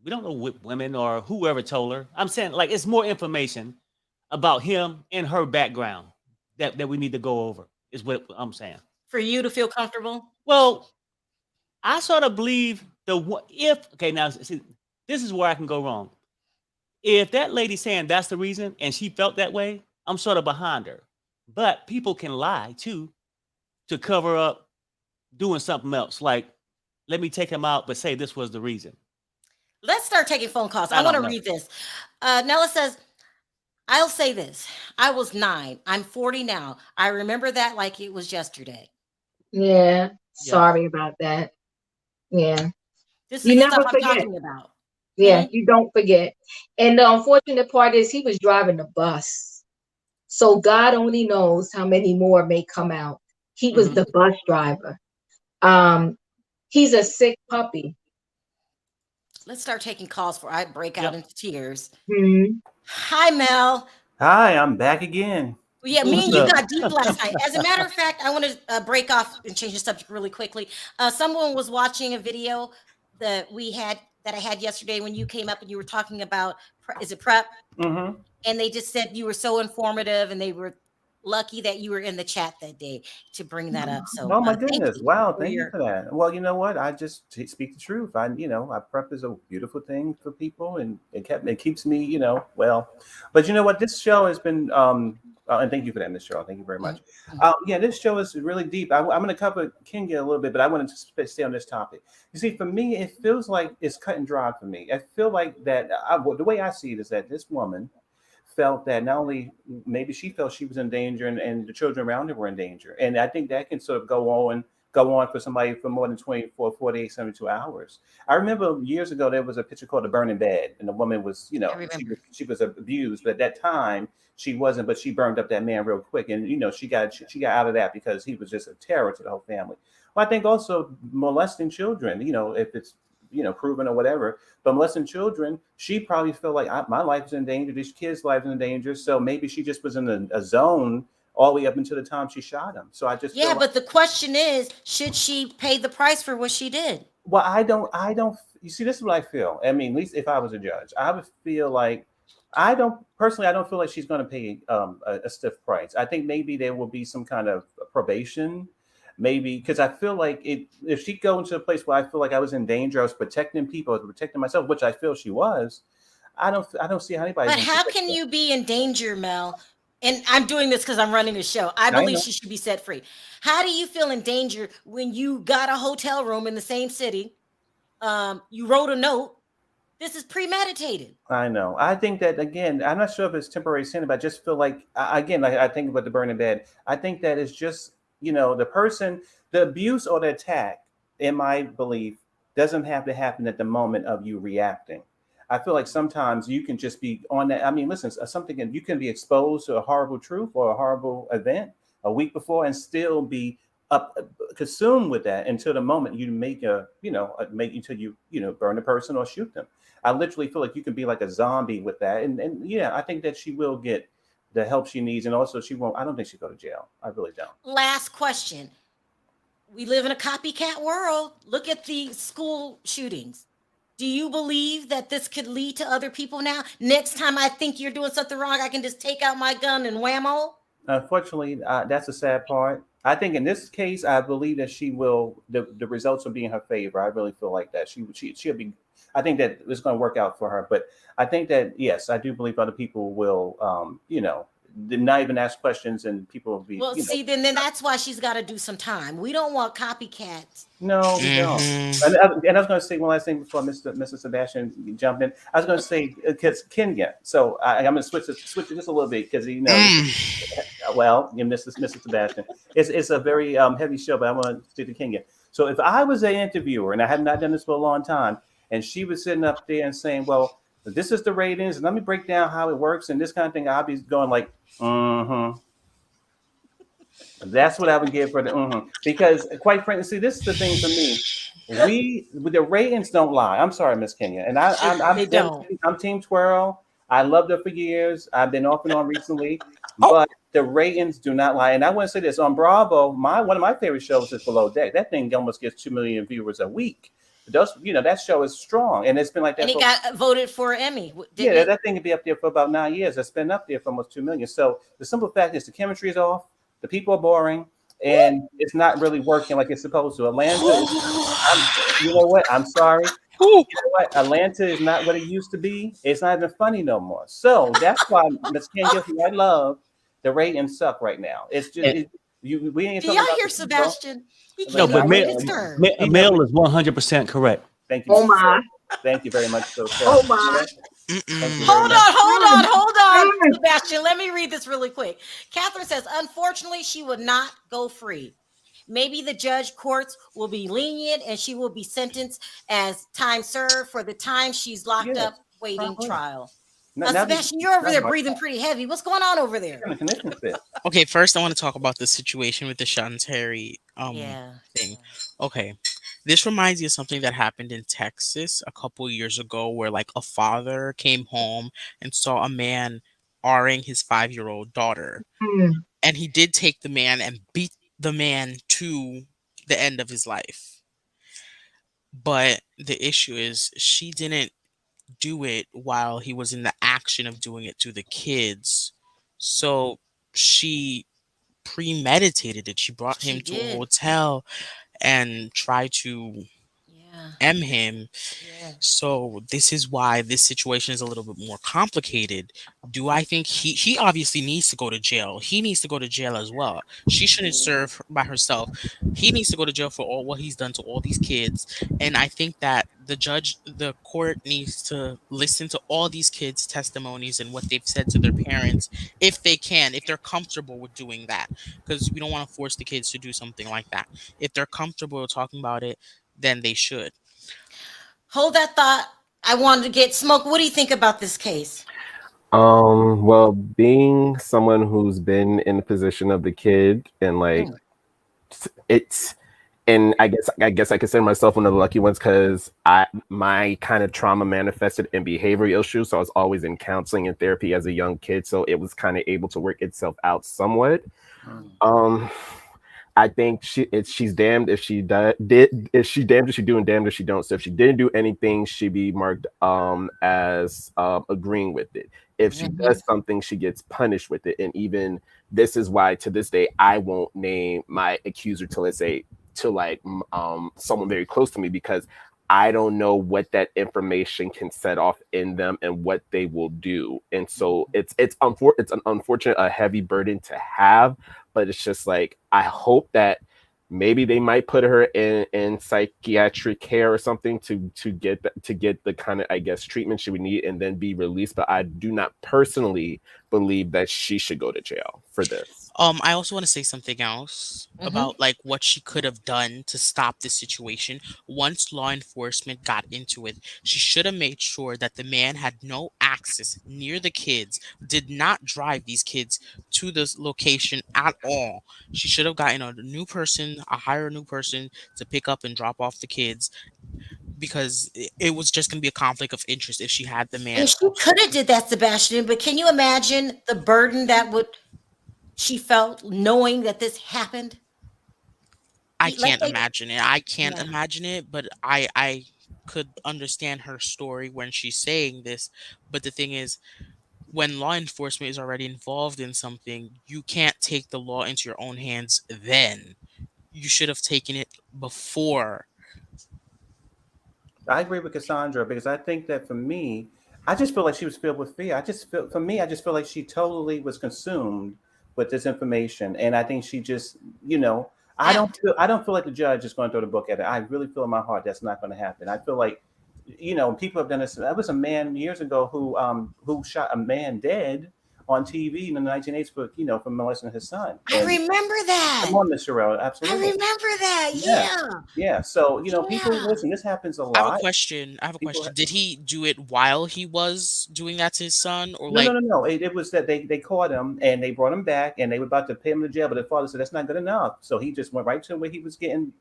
We don't know what women or whoever told her. I'm saying like it's more information about him and her background that we need to go over is what I'm saying. For you to feel comfortable? Well, I sort of believe now see, this is where I can go wrong. If that lady's saying that's the reason and she felt that way, I'm sort of behind her. But people can lie too to cover up doing something else. Like, let me take him out, but say this was the reason. Let's start taking phone calls. I want to read this. Nella says, I'll say this. I was 9. I'm 40 now. I remember that like it was yesterday. Yeah. Sorry about that. Yeah. This is the stuff I'm talking about. Yeah, you don't forget. And the unfortunate part is he was driving the bus. So God only knows how many more may come out. He was the bus driver. He's a sick puppy. Let's start taking calls before I break out into tears. Mm-hmm. Hi, Mel. Hi, I'm back again. Yeah, me and you got deep last night. As a matter of fact, I want to break off and change the subject really quickly. Someone was watching a video that I had yesterday when you came up and you were talking about, is it PrEP? Mm-hmm. And they just said you were so informative and they were lucky that you were in the chat that day to bring that up. So, oh my goodness! Wow, thank you your... for that. Well, you know what? I just speak the truth. I PrEP is a beautiful thing for people, and it keeps me, well. But you know what? This show has been, and thank you for that, Ms. Sharrell. Thank you very much. Yeah, this show is really deep. I'm going to cover Kenya a little bit, but I wanted to stay on this topic. You see, for me, it feels like it's cut and dry for me. I feel like that. The way I see it is that this woman felt that not only maybe she felt she was in danger and the children around her were in danger. And I think that can sort of go on for somebody for more than 24, 48, 72 hours. I remember years ago, there was a picture called The Burning Bed, and the woman was, she was abused, but at that time she wasn't, but she burned up that man real quick. And, she got out of that because he was just a terror to the whole family. Well, I think also molesting children, if it's, proven or whatever, but molesting children, she probably felt like my life is in danger, these kids' lives in danger. So maybe she just was in a zone all the way up until the time she shot him. So I just but the question is, should she pay the price for what she did? Well, I don't. You see, this is what I feel. I mean, at least if I was a judge, I would feel like I don't feel like she's going to pay a stiff price. I think maybe there will be some kind of probation. maybe because I feel like if she go into a place where I feel like I was in danger, I was protecting people, I was protecting myself, which I feel she was. I don't see how anybody. But how can you be in danger, Mel? And I'm doing this because I'm running the show. I believe she should be set free. How do you feel in danger when you got a hotel room in the same city? You wrote a note. This is premeditated. I know. I think that, again, I'm not sure if it's temporary sin, but I just feel like, again, I think about the burning bed. I think that it's just, the person, the abuse or the attack, in my belief, doesn't have to happen at the moment of you reacting. I feel like sometimes you can just be on that. I mean, listen, you can be exposed to a horrible truth or a horrible event a week before and still be consumed with that until the moment you make until you burn the person or shoot them. I literally feel like you can be like a zombie with that. And yeah, I think that she will get the help she needs. And also I don't think she'll go to jail. I really don't. Last question. We live in a copycat world. Look at the school shootings. Do you believe that this could lead to other people now? Next time I think you're doing something wrong, I can just take out my gun and whammo? Unfortunately, that's a sad part. I think in this case, I believe that she will, the results will be in her favor. I really feel like that. She'll be, I think that it's going to work out for her. But I think that, yes, I do believe other people will, not even ask questions and people will be. Well, then that's why she's got to do some time. We don't want copycats. No, we don't. And I was going to say one last thing before Mr. Sebastian jumped in. I was going to say, because Kenya. So I'm going to switch it just a little bit because Mr. Sebastian, it's a very heavy show, but I want to stick to Kenya. So if I was an interviewer and I have not done this for a long time, and she was sitting up there and saying, "Well, this is the ratings, and let me break down how it works," and this kind of thing, I'll be going like, That's what I would give for the because quite frankly, see, this is the thing for me. The ratings don't lie. I'm sorry, Miss Kenya, and I'm Team Twirl. I loved her for years. I've been off and on recently, but the ratings do not lie. And I want to say this on Bravo. One of my favorite shows is Below Deck. That thing almost gets 2 million viewers a week. That show is strong, and it's been like that. And it got voted for an Emmy. That thing could be up there for about 9 years. It's been up there for almost 2 million. So the simple fact is the chemistry is off, the people are boring, and it's not really working like it's supposed to. Atlanta, you know what? I'm sorry. You know what? Atlanta is not what it used to be. It's not even funny no more. So that's why Ms. Kenya, who I love, the ratings suck right now. It's just we ain't. Do y'all hear Sebastian? No, but Mel is 100% correct. Thank you. Oh my. Thank you very much. Oh my. Hold on, Sebastian. Let me read this really quick. Catherine says, unfortunately, she would not go free. Maybe the judge courts will be lenient and she will be sentenced as time served for the time she's locked up waiting trial. Sebastian, you're over there breathing pretty heavy. What's going on over there? Okay, first I want to talk about the situation with the Shanteari thing. Okay. This reminds me of something that happened in Texas a couple years ago where like a father came home and saw a man R-ing his 5-year-old daughter. And he did take the man and beat the man to the end of his life. But the issue is she didn't do it while he was in the action of doing it to the kids. So she premeditated it. She brought him to a hotel and tried to M him. So this is why this situation is a little bit more complicated. Do I think he obviously needs to go to jail? He needs to go to jail as well. She shouldn't serve by herself. He needs to go to jail for all what he's done to all these kids. And I think that the court needs to listen to all these kids' testimonies and what they've said to their parents, if they're comfortable with doing that, because we don't want to force the kids to do something like that. If they're comfortable with talking about it, then they should. Hold that thought. I wanted to get Smoke. What do you think about this case? Well, being someone who's been in the position of the kid and like and I guess I consider myself one of the lucky ones because my kind of trauma manifested in behavioral issues. So I was always in counseling and therapy as a young kid. So it was kind of able to work itself out somewhat. I think she's damned if she did if she damned if she do and damned if she don't. So if she didn't do anything, she'd be marked as agreeing with it. If she does something, she gets punished with it. And even this is why to this day I won't name my accuser till it's someone very close to me, because I don't know what that information can set off in them and what they will do. And so it's an unfortunate, a heavy burden to have, but it's just like, I hope that maybe they might put her in psychiatric care or something to get the kind of, I guess, treatment she would need and then be released. But I do not personally believe that she should go to jail for this. I also want to say something else about like what she could have done to stop this situation. Once law enforcement got into it, she should have made sure that the man had no access near the kids, did not drive these kids to this location at all. She should have gotten a new person to pick up and drop off the kids, because it was just going to be a conflict of interest if she had the man. And she could have did that, Sebastian, but can you imagine the burden that she felt knowing that this happened? I can't imagine it. I can't imagine it, but I could understand her story when she's saying this. But the thing is, when law enforcement is already involved in something, you can't take the law into your own hands then. You should have taken it before. I agree with Cassandra, because I think that for me, I just feel like she was filled with fear. I just feel like she totally was consumed with this information. And I think she just, I don't feel like the judge is going to throw the book at her. I really feel in my heart that's not going to happen. I feel like, people have done this. There was a man years ago who shot a man dead on TV in the 1980s for molesting his son. I remember that. Come on, Miss Sharrell, absolutely. I remember that. Yeah. So people, listen. This happens a lot. I have a question. Did he do it while he was doing that to his son, or No. It was that they caught him and they brought him back and they were about to pay him to jail, but the father said that's not good enough. So he just went right to where he was getting,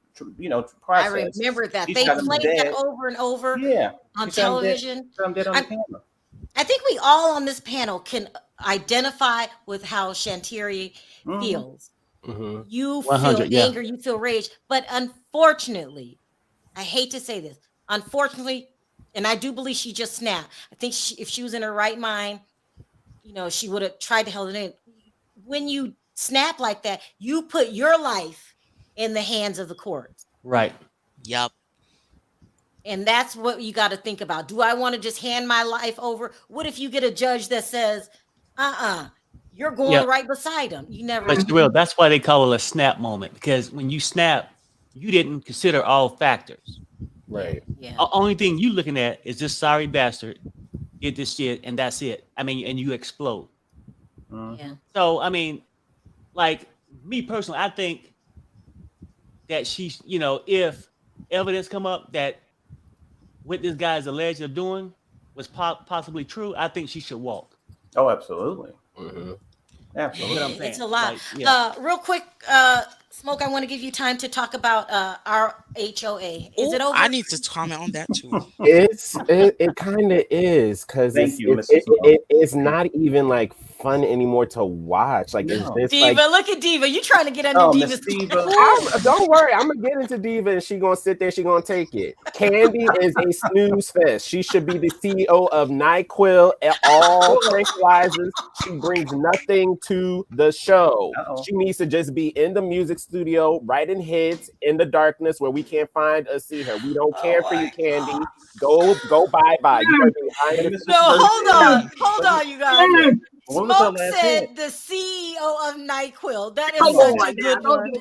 processed. I remember that. They played that over and over on television. I think we all on this panel can identify with how Shanteari feels. You feel anger, you feel rage, but unfortunately, I hate to say this, unfortunately, and I do believe she just snapped. I think if she was in her right mind, she would have tried to hold it in. When you snap like that, you put your life in the hands of the courts. Right. Yep. And that's what you got to think about. Do I want to just hand my life over? What if you get a judge that says, you're going right beside him? You never. But Sharrell, that's why they call it a snap moment, because when you snap, you didn't consider all factors. Right. Yeah. The only thing you looking at is this sorry bastard did this shit, and that's it. I mean, and you explode. Yeah. So, I mean, like me personally, I think that she, if evidence come up that what this guy is alleged of doing was possibly true, I think she should walk. Oh, absolutely. Absolutely. It's a lot. Real quick, Smoke, I want to give you time to talk about RHOA. Is it over? I need to comment on that too. It kind of is, because it's not even like fun anymore to watch. Like, Diva, look at Diva. You trying to get under Diva's Diva. Don't worry, I'm gonna get into Diva, and she gonna sit there. She gonna take it. Candy is a snooze fest. She should be the CEO of NyQuil at all tranquilizers. She brings nothing to the show. She needs to just be in the music studio writing hits in the darkness where we can't find or see her. We don't care for you, Candy. Go bye. No, hold on, you guys. Smoke said the CEO of NyQuil. That is such a good one.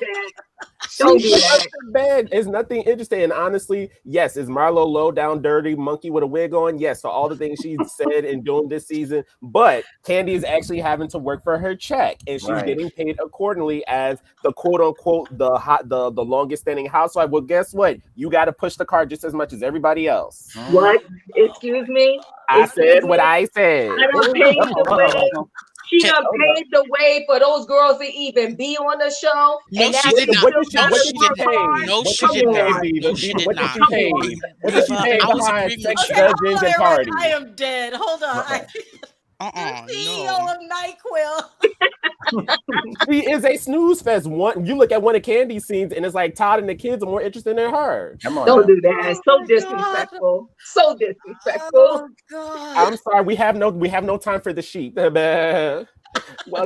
Don't do that. Bad. It's nothing interesting. And honestly, yes, is Marlo low down, dirty monkey with a wig on? Yes, for all the things she said and doing this season. But Candy is actually having to work for her check, and she's getting paid accordingly as the quote unquote the longest standing housewife. Well, guess what? You got to push the cart just as much as everybody else. What? Excuse me. I said what I said. I don't pay the way. She done paved the way for those girls to even be on the show. No, and she did not. What did she get paid? No, she did not. What did she pay? What did she pay behind sex dungeons and parties? I am dead. Hold on. CEO of NyQuil. She is a snooze fest. You look at one of Candy's scenes, and it's like Todd and the kids are more interested in her. Come on, Don't do that. So disrespectful. So disrespectful. Oh God. I'm sorry. We have no time for the sheep. Well,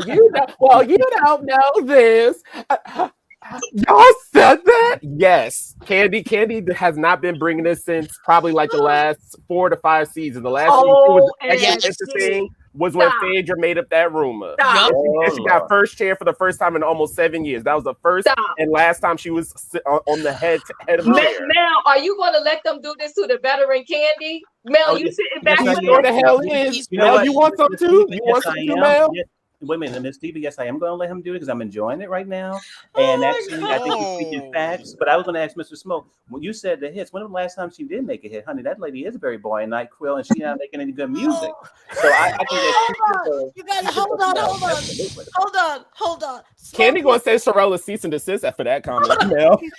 you don't know this. Y'all said that? Yes. Candy has not been bringing this since probably like the last 4 to 5 seasons. The last season was interesting was when Phaedra made up that rumor. And she got first chair for the first time in almost 7 years. That was the first and last time she was on the head of the chair. Mel, are you going to let them do this to the veteran Candy? Mel, you sitting back? Where the hell is? Mel, you want some too? You want some too, Mel? Wait a minute, Miss Stevie. Yes, I am going to let him do it because I'm enjoying it right now. And actually, I think he's speaking facts. But I was going to ask Mr. Smoke, when you said the hits, when was the last time she did make a hit? Honey, that lady is very boring, NyQuil, and she's not making any good music. So I think that you guys, hold on. Candy going to say Sharrell is cease and desist for that comment.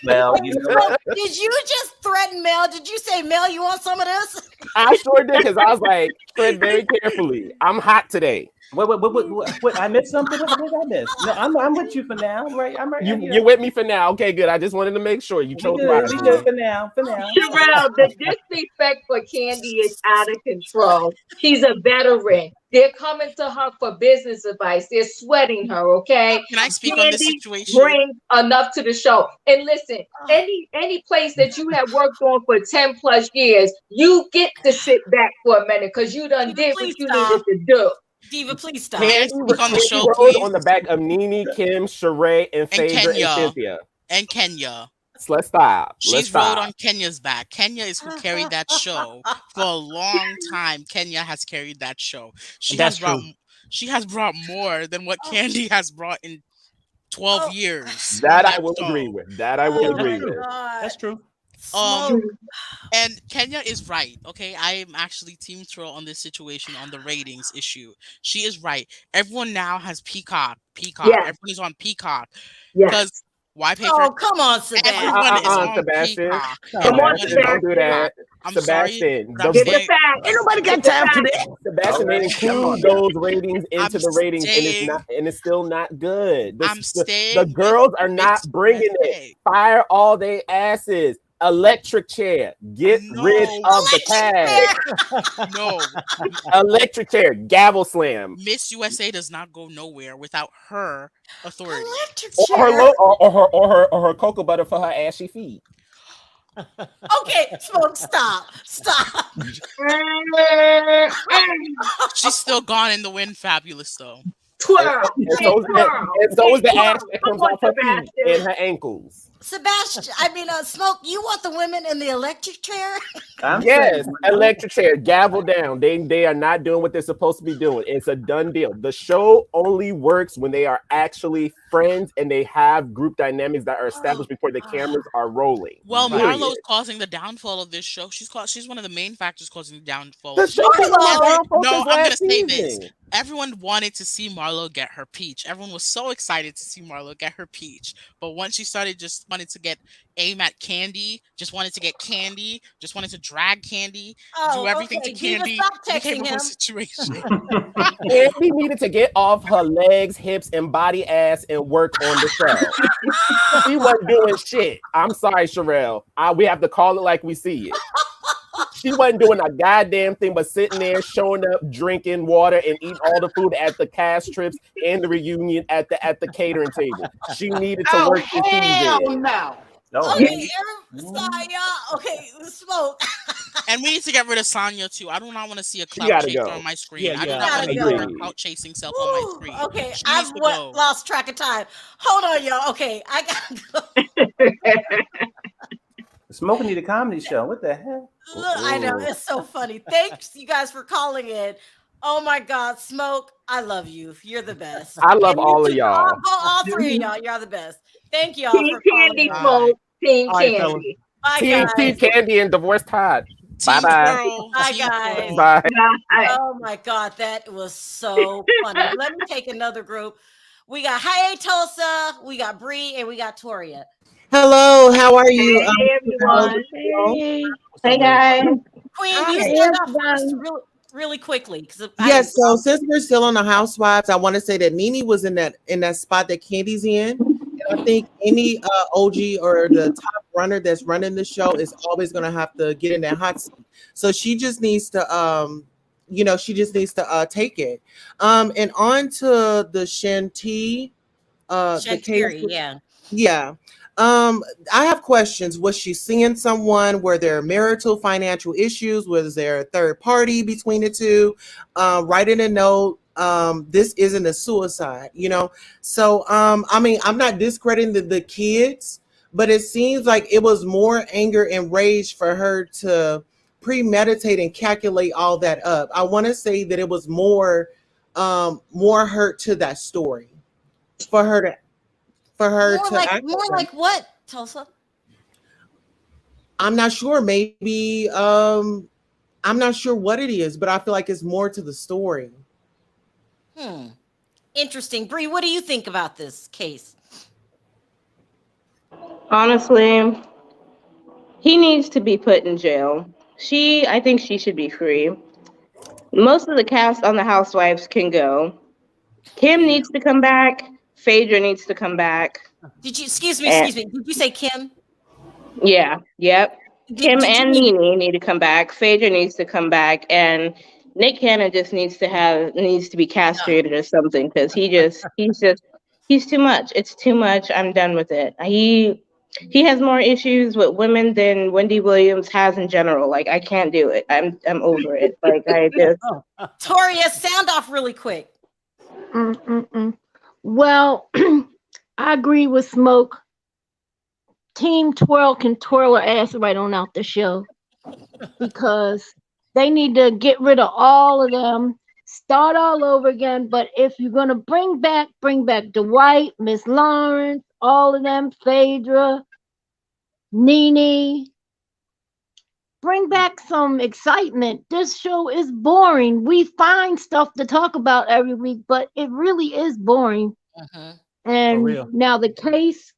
Mel. Did you just threaten Mel? Did you say, Mel, you want some of this? I sure did, because I was like, tread very carefully. I'm hot today. What? I missed something. What did I miss? No, I'm with you for now, right? I'm right. You're with me for now. Okay, good. I just wanted to make sure you chose wisely. For now. Sharrell, the disrespect for Candy is out of control. She's a veteran. They're coming to her for business advice. They're sweating her, okay? Can I speak Candy on this situation? Brings enough to the show. And listen, any place that you have worked on for 10 plus years, you get to sit back for a minute because you done did what you needed to do. Diva, please stop. Can I speak on the show, please? please? On the back of Nene, Kim, Sheree, and Phaedra and Cynthia. And Kenya. So let's stop. She's rode on Kenya's back. Kenya is who carried that show for a long time. Kenya has carried that show. She has brought more than what Candy has brought in 12 years. That I will agree with. That's true. And Kenya is right. Okay, I am actually Team Troll on this situation on the ratings issue. She is right. Everyone now has Peacock. Yes. Everyone is on Peacock. Because why pay for? Oh, come on, Sebastian. Everyone is on Sebastian. Peacock. Come on, Sebastian, don't do that. I'm Sebastian, sorry. Get the fact. Ain't nobody got time for that. Sebastian, they include those ratings into the ratings, and it's still not good. The girls are not bringing it. Fire all they asses. Electric chair. Get rid of the cast. No. Electric chair. Gavel slam. Miss USA does not go nowhere without her authority. Electric Or chair. her cocoa butter for her ashy feet. Okay, Smoke, stop. She's still gone in the wind, fabulous though. Twirl. And so is the ash that comes off her feet and her ankles. Sebastian, Smoke, you want the women in the electric chair? Yes, electric chair, gavel down. They are not doing what they're supposed to be doing. It's a done deal. The show only works when they are actually friends and they have group dynamics that are established before the cameras are rolling. Well, Marlo's causing the downfall of this show. She's one of the main factors causing the downfall. The show I'm gonna say this. Everyone wanted to see Marlo get her peach. Everyone was so excited to see Marlo get her peach. But once she started just wanted to aim at Candy, just wanted to get Candy, just wanted to drag Candy, do everything to Candy, it became a whole situation. Candy needed to get off her legs, hips, and body ass and work on the show. She wasn't doing shit. I'm sorry, Sharrell. We have to call it like we see it. She wasn't doing a goddamn thing but sitting there, showing up, drinking water, and eating all the food at the cast trips and the reunion at the catering table. She needed to work this season. Okay, okay, Smoke. And we need to get rid of Sonya too. I do not want to see a clout chaser on my screen. I do not want to see her clout chasing self on my screen. Okay, I've lost track of time. Hold on, y'all. Okay, I gotta go. Smoke need a comedy show. What the hell? Look, I know, it's so funny. Thanks, you guys, for calling in. Oh my God, Smoke, I love you. You're the best. I love all of y'all. All three of y'all. You're the best. Thank y'all Team for Candy, calling. Smoke. Team Candy. Bye, Team Candy and Divorce Todd. Bye bye. Bye, guys. Bye. Oh my God, that was so funny. Let me take another group. We got Hi Tulsa, we got Bree, and we got Toria. Hello, how are you? Hey, everyone. Hey guys. Queen, you started off first really quickly. Yes, so since we're still on the Housewives, I want to say that Nene was in that spot that Candy's in. And I think any OG or the top runner that's running the show is always going to have to get in that hot seat. So she just needs to take it. And on to the Shanti, the case. Yeah. I have questions. Was she seeing someone? Were there marital financial issues? Was there a third party between the two? Writing a note. This isn't a suicide, So I mean, I'm not discrediting the kids, but it seems like it was more anger and rage for her to premeditate and calculate all that up. I want to say that it was more hurt to that story for her to more like what, Tulsa? I'm not sure. Maybe I'm not sure what it is, but I feel like it's more to the story. Interesting. Bree, what do you think about this case? Honestly, he needs to be put in jail. I think she should be free. Most of the cast on the Housewives can go. Kim needs to come back. Phaedra needs to come back. Excuse me. Did you say Kim? Yeah. Yep. Kim and Nene need to come back. Phaedra needs to come back, and Nick Cannon just needs to be castrated or something, because he's too much. It's too much. I'm done with it. He has more issues with women than Wendy Williams has in general. Like, I can't do it. I'm over it. Like, I just. Toria, sound off really quick. Well, I agree with Smoke. Team Twirl can twirl her ass right on out the show, because they need to get rid of all of them, start all over again. But if you're gonna bring back Dwight, Miss Lawrence, all of them, Phaedra, Nene, bring back some excitement. This show is boring. We find stuff to talk about every week, but it really is boring. And now the case,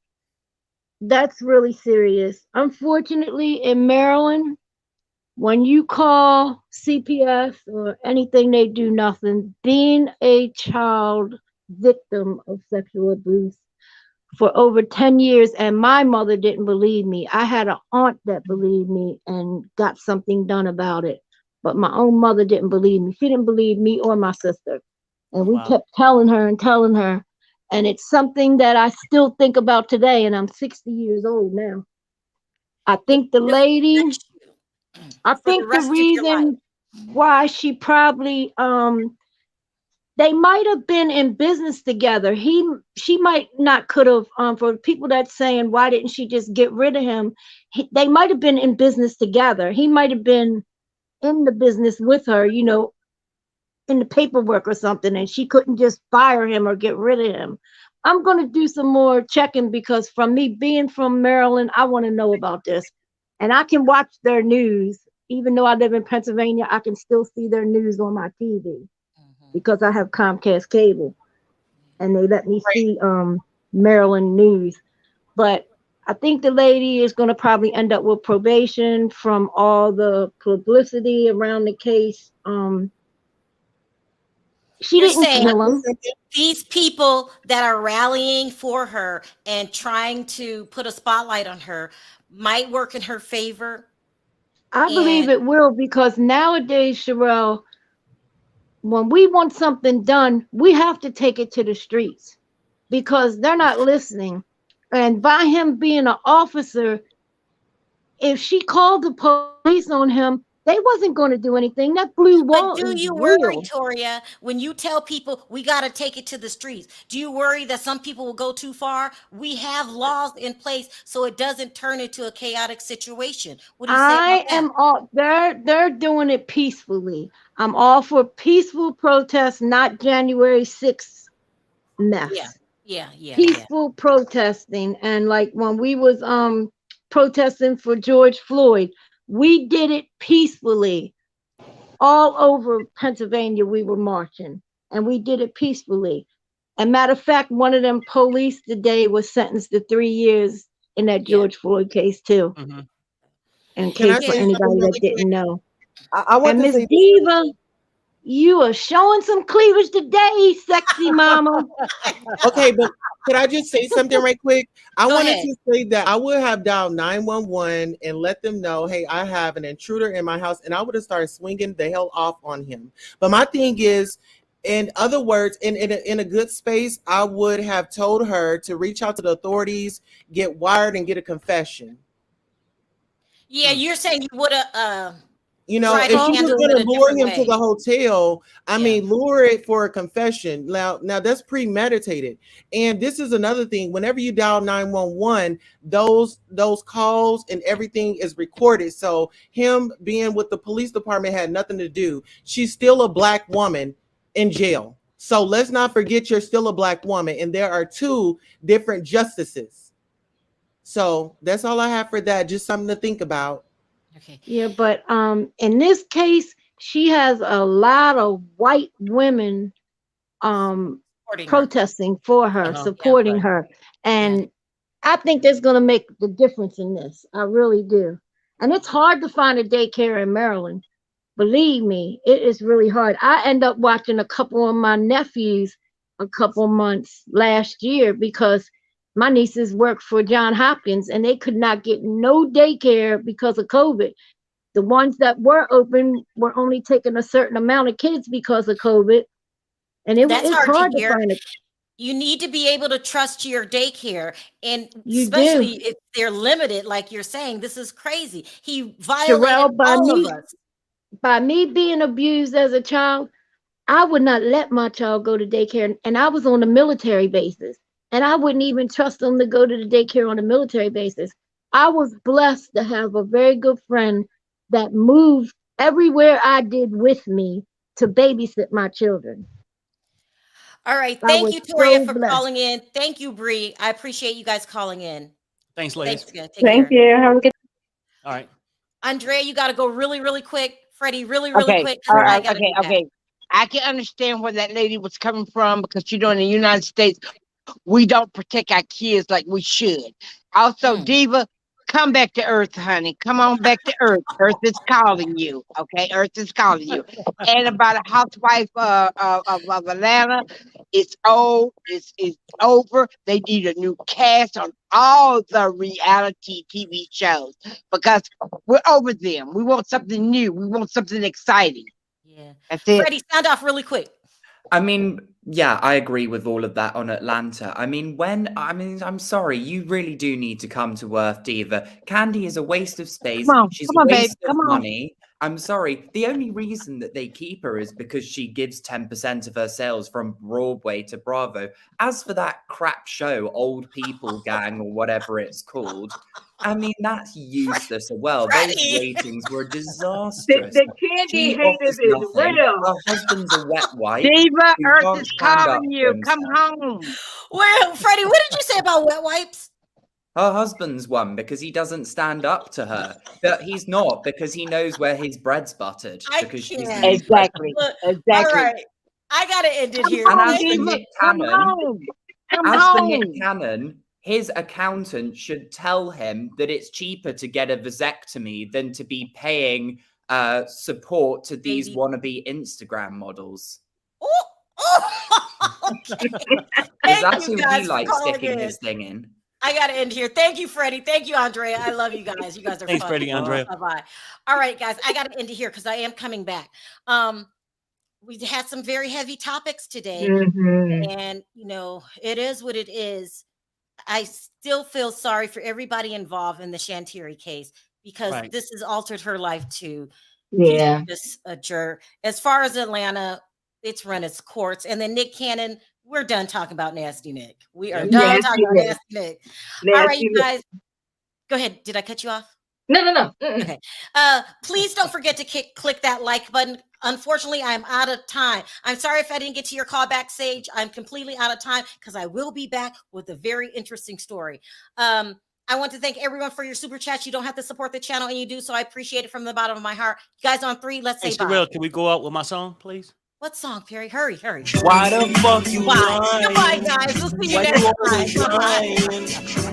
that's really serious. Unfortunately, in Maryland, when you call CPS or anything, they do nothing. Being a child victim of sexual abuse for over 10 years, and my mother didn't believe me. I had an aunt that believed me and got something done about it, but my own mother didn't believe me. She didn't believe me or my sister. And we kept telling her. And it's something that I still think about today, and I'm 60 years old now. I think the lady, the reason why she probably, they might have been in business together. She might not could have, for people that's saying, why didn't she just get rid of him? They might have been in business together. He might have been in the business with her, in the paperwork or something, and she couldn't just fire him or get rid of him. I'm going to do some more checking, because from me being from Maryland, I want to know about this. And I can watch their news. Even though I live in Pennsylvania, I can still see their news on my TV because I have Comcast cable, and they let me see Maryland news. But I think the lady is going to probably end up with probation from all the publicity around the case. You're saying these people that are rallying for her and trying to put a spotlight on her might work in her favor? I believe it will, because nowadays, Sharrell, when we want something done, we have to take it to the streets, because they're not listening. And by him being an officer, if she called the police on him, they wasn't going to do anything. That blue wall. But do you worry, Toria, when you tell people we got to take it to the streets? Do you worry that some people will go too far? We have laws in place so it doesn't turn into a chaotic situation. What do you say about that? They're doing it peacefully. I'm all for peaceful protests, not January 6th mess. Yeah. Peaceful protesting. And like when we was protesting for George Floyd, we did it peacefully. All over Pennsylvania, we were marching, and we did it peacefully. And matter of fact, one of them police today was sentenced to 3 years in that George Floyd case too. In case for anybody that didn't know. I want and to Miss say Diva, You are showing some cleavage today, sexy mama. Okay, but could I just say something right quick? I Go wanted ahead. to say that I would have dialed 911 and let them know, hey, I have an intruder in my house, and I would have started swinging the hell off on him. But my thing is, in other words, in a good space, I would have told her to reach out to the authorities, get wired, and get a confession. Yeah, you're saying you would have You know, tried if to she handle was it going a to lure different him to way. the hotel, I mean, lure it for a confession. Now that's premeditated. And this is another thing. Whenever you dial 911, those calls and everything is recorded. So him being with the police department had nothing to do. She's still a Black woman in jail. So let's not forget you're still a Black woman, and there are two different justices. So that's all I have for that. Just something to think about. Okay. Yeah, but in this case, she has a lot of white women protesting for her, supporting her. And I think that's gonna make the difference in this. I really do. And it's hard to find a daycare in Maryland. Believe me, it is really hard. I end up watching a couple of my nephews a couple months last year because my nieces work for Johns Hopkins and they could not get no daycare because of COVID. The ones that were open were only taking a certain amount of kids because of COVID. And it's hard to hear. find it. You need to be able to trust your daycare, and You especially do. if they're limited, like you're saying. This is crazy. He violated Sharrell, all of us. by me being abused as a child, I would not let my child go to daycare. And I was on a military basis. And I wouldn't even trust them to go to the daycare on a military basis. I was blessed to have a very good friend that moved everywhere I did with me to babysit my children. All right. I Thank was you, Toria, so for blessed. calling in. Thank you, Bree. I appreciate you guys calling in. Thanks, ladies. Thanks, guys. Take care. you. Have a good. All right. Andrea, you got to go really, really quick. Freddie, really, really Okay. quick. 'Cause I gotta be back. Okay. I can understand where that lady was coming from because, in the United States, we don't protect our kids like we should. Also, Diva, come back to Earth, honey. Come on back to Earth. Earth is calling you. Okay, Earth is calling you. And about a housewife of Atlanta, it's old. It's over. They need a new cast on all the reality TV shows because we're over them. We want something new. We want something exciting. Yeah. That's it. Freddie, sound off really quick. I mean, yeah, I agree with all of that on Atlanta. I'm sorry, you really do need to come to Earth, Diva. Candy is a waste of space. She's a waste of money. I'm sorry. The only reason that they keep her is because she gives 10% of her sales from Broadway to Bravo. As for that crap show, Old People Gang or whatever it's called, I mean, that's useless as well. Those ratings were disastrous. The Candy haters is real. Her husband's a wet wipe. Diva, who Earth can't is stand up calling for you. Come himself. home. Well, Freddie, what did you say about wet wipes? Her husband's one because he doesn't stand up to her. But he's not because he knows where his bread's buttered. Because she's Exactly. Look, Exactly. All right. I got to end it here. And as for Thank Nick you. Cannon, his accountant should tell him that it's cheaper to get a vasectomy than to be paying support to these wannabe Instagram models. Okay. Because that's you who guys he for likes calling sticking in. his thing in. I got to end here. Thank you, Freddie. Thank you, Andrea. I love you guys. You guys are Thanks, fun. Freddie, Andrea. Bye-bye. All right, guys. I got to end it here because I am coming back. We had some very heavy topics today. And, it is what it is. I still feel sorry for everybody involved in the Shanteari case because this has altered her life too. Yeah. He's just a jerk. As far as Atlanta, it's run its course. And then Nick Cannon, we're done talking about Nasty Nick. We are done talking about Nasty Nick. All right, you guys. Go ahead. Did I cut you off? No. Okay. Please don't forget to click that like button. Unfortunately, I'm out of time. I'm sorry if I didn't get to your call back, Sage. I'm completely out of time because I will be back with a very interesting story. I want to thank everyone for your super chats. You don't have to support the channel, and you do, so I appreciate it from the bottom of my heart. You guys on 3, let's say bye. Sharrell, can we go out with my song, please? What song, Perry? Hurry. Why the fuck you Bye. lying? Goodbye, guys. We'll see you Why next you always time. Bye-bye. lying?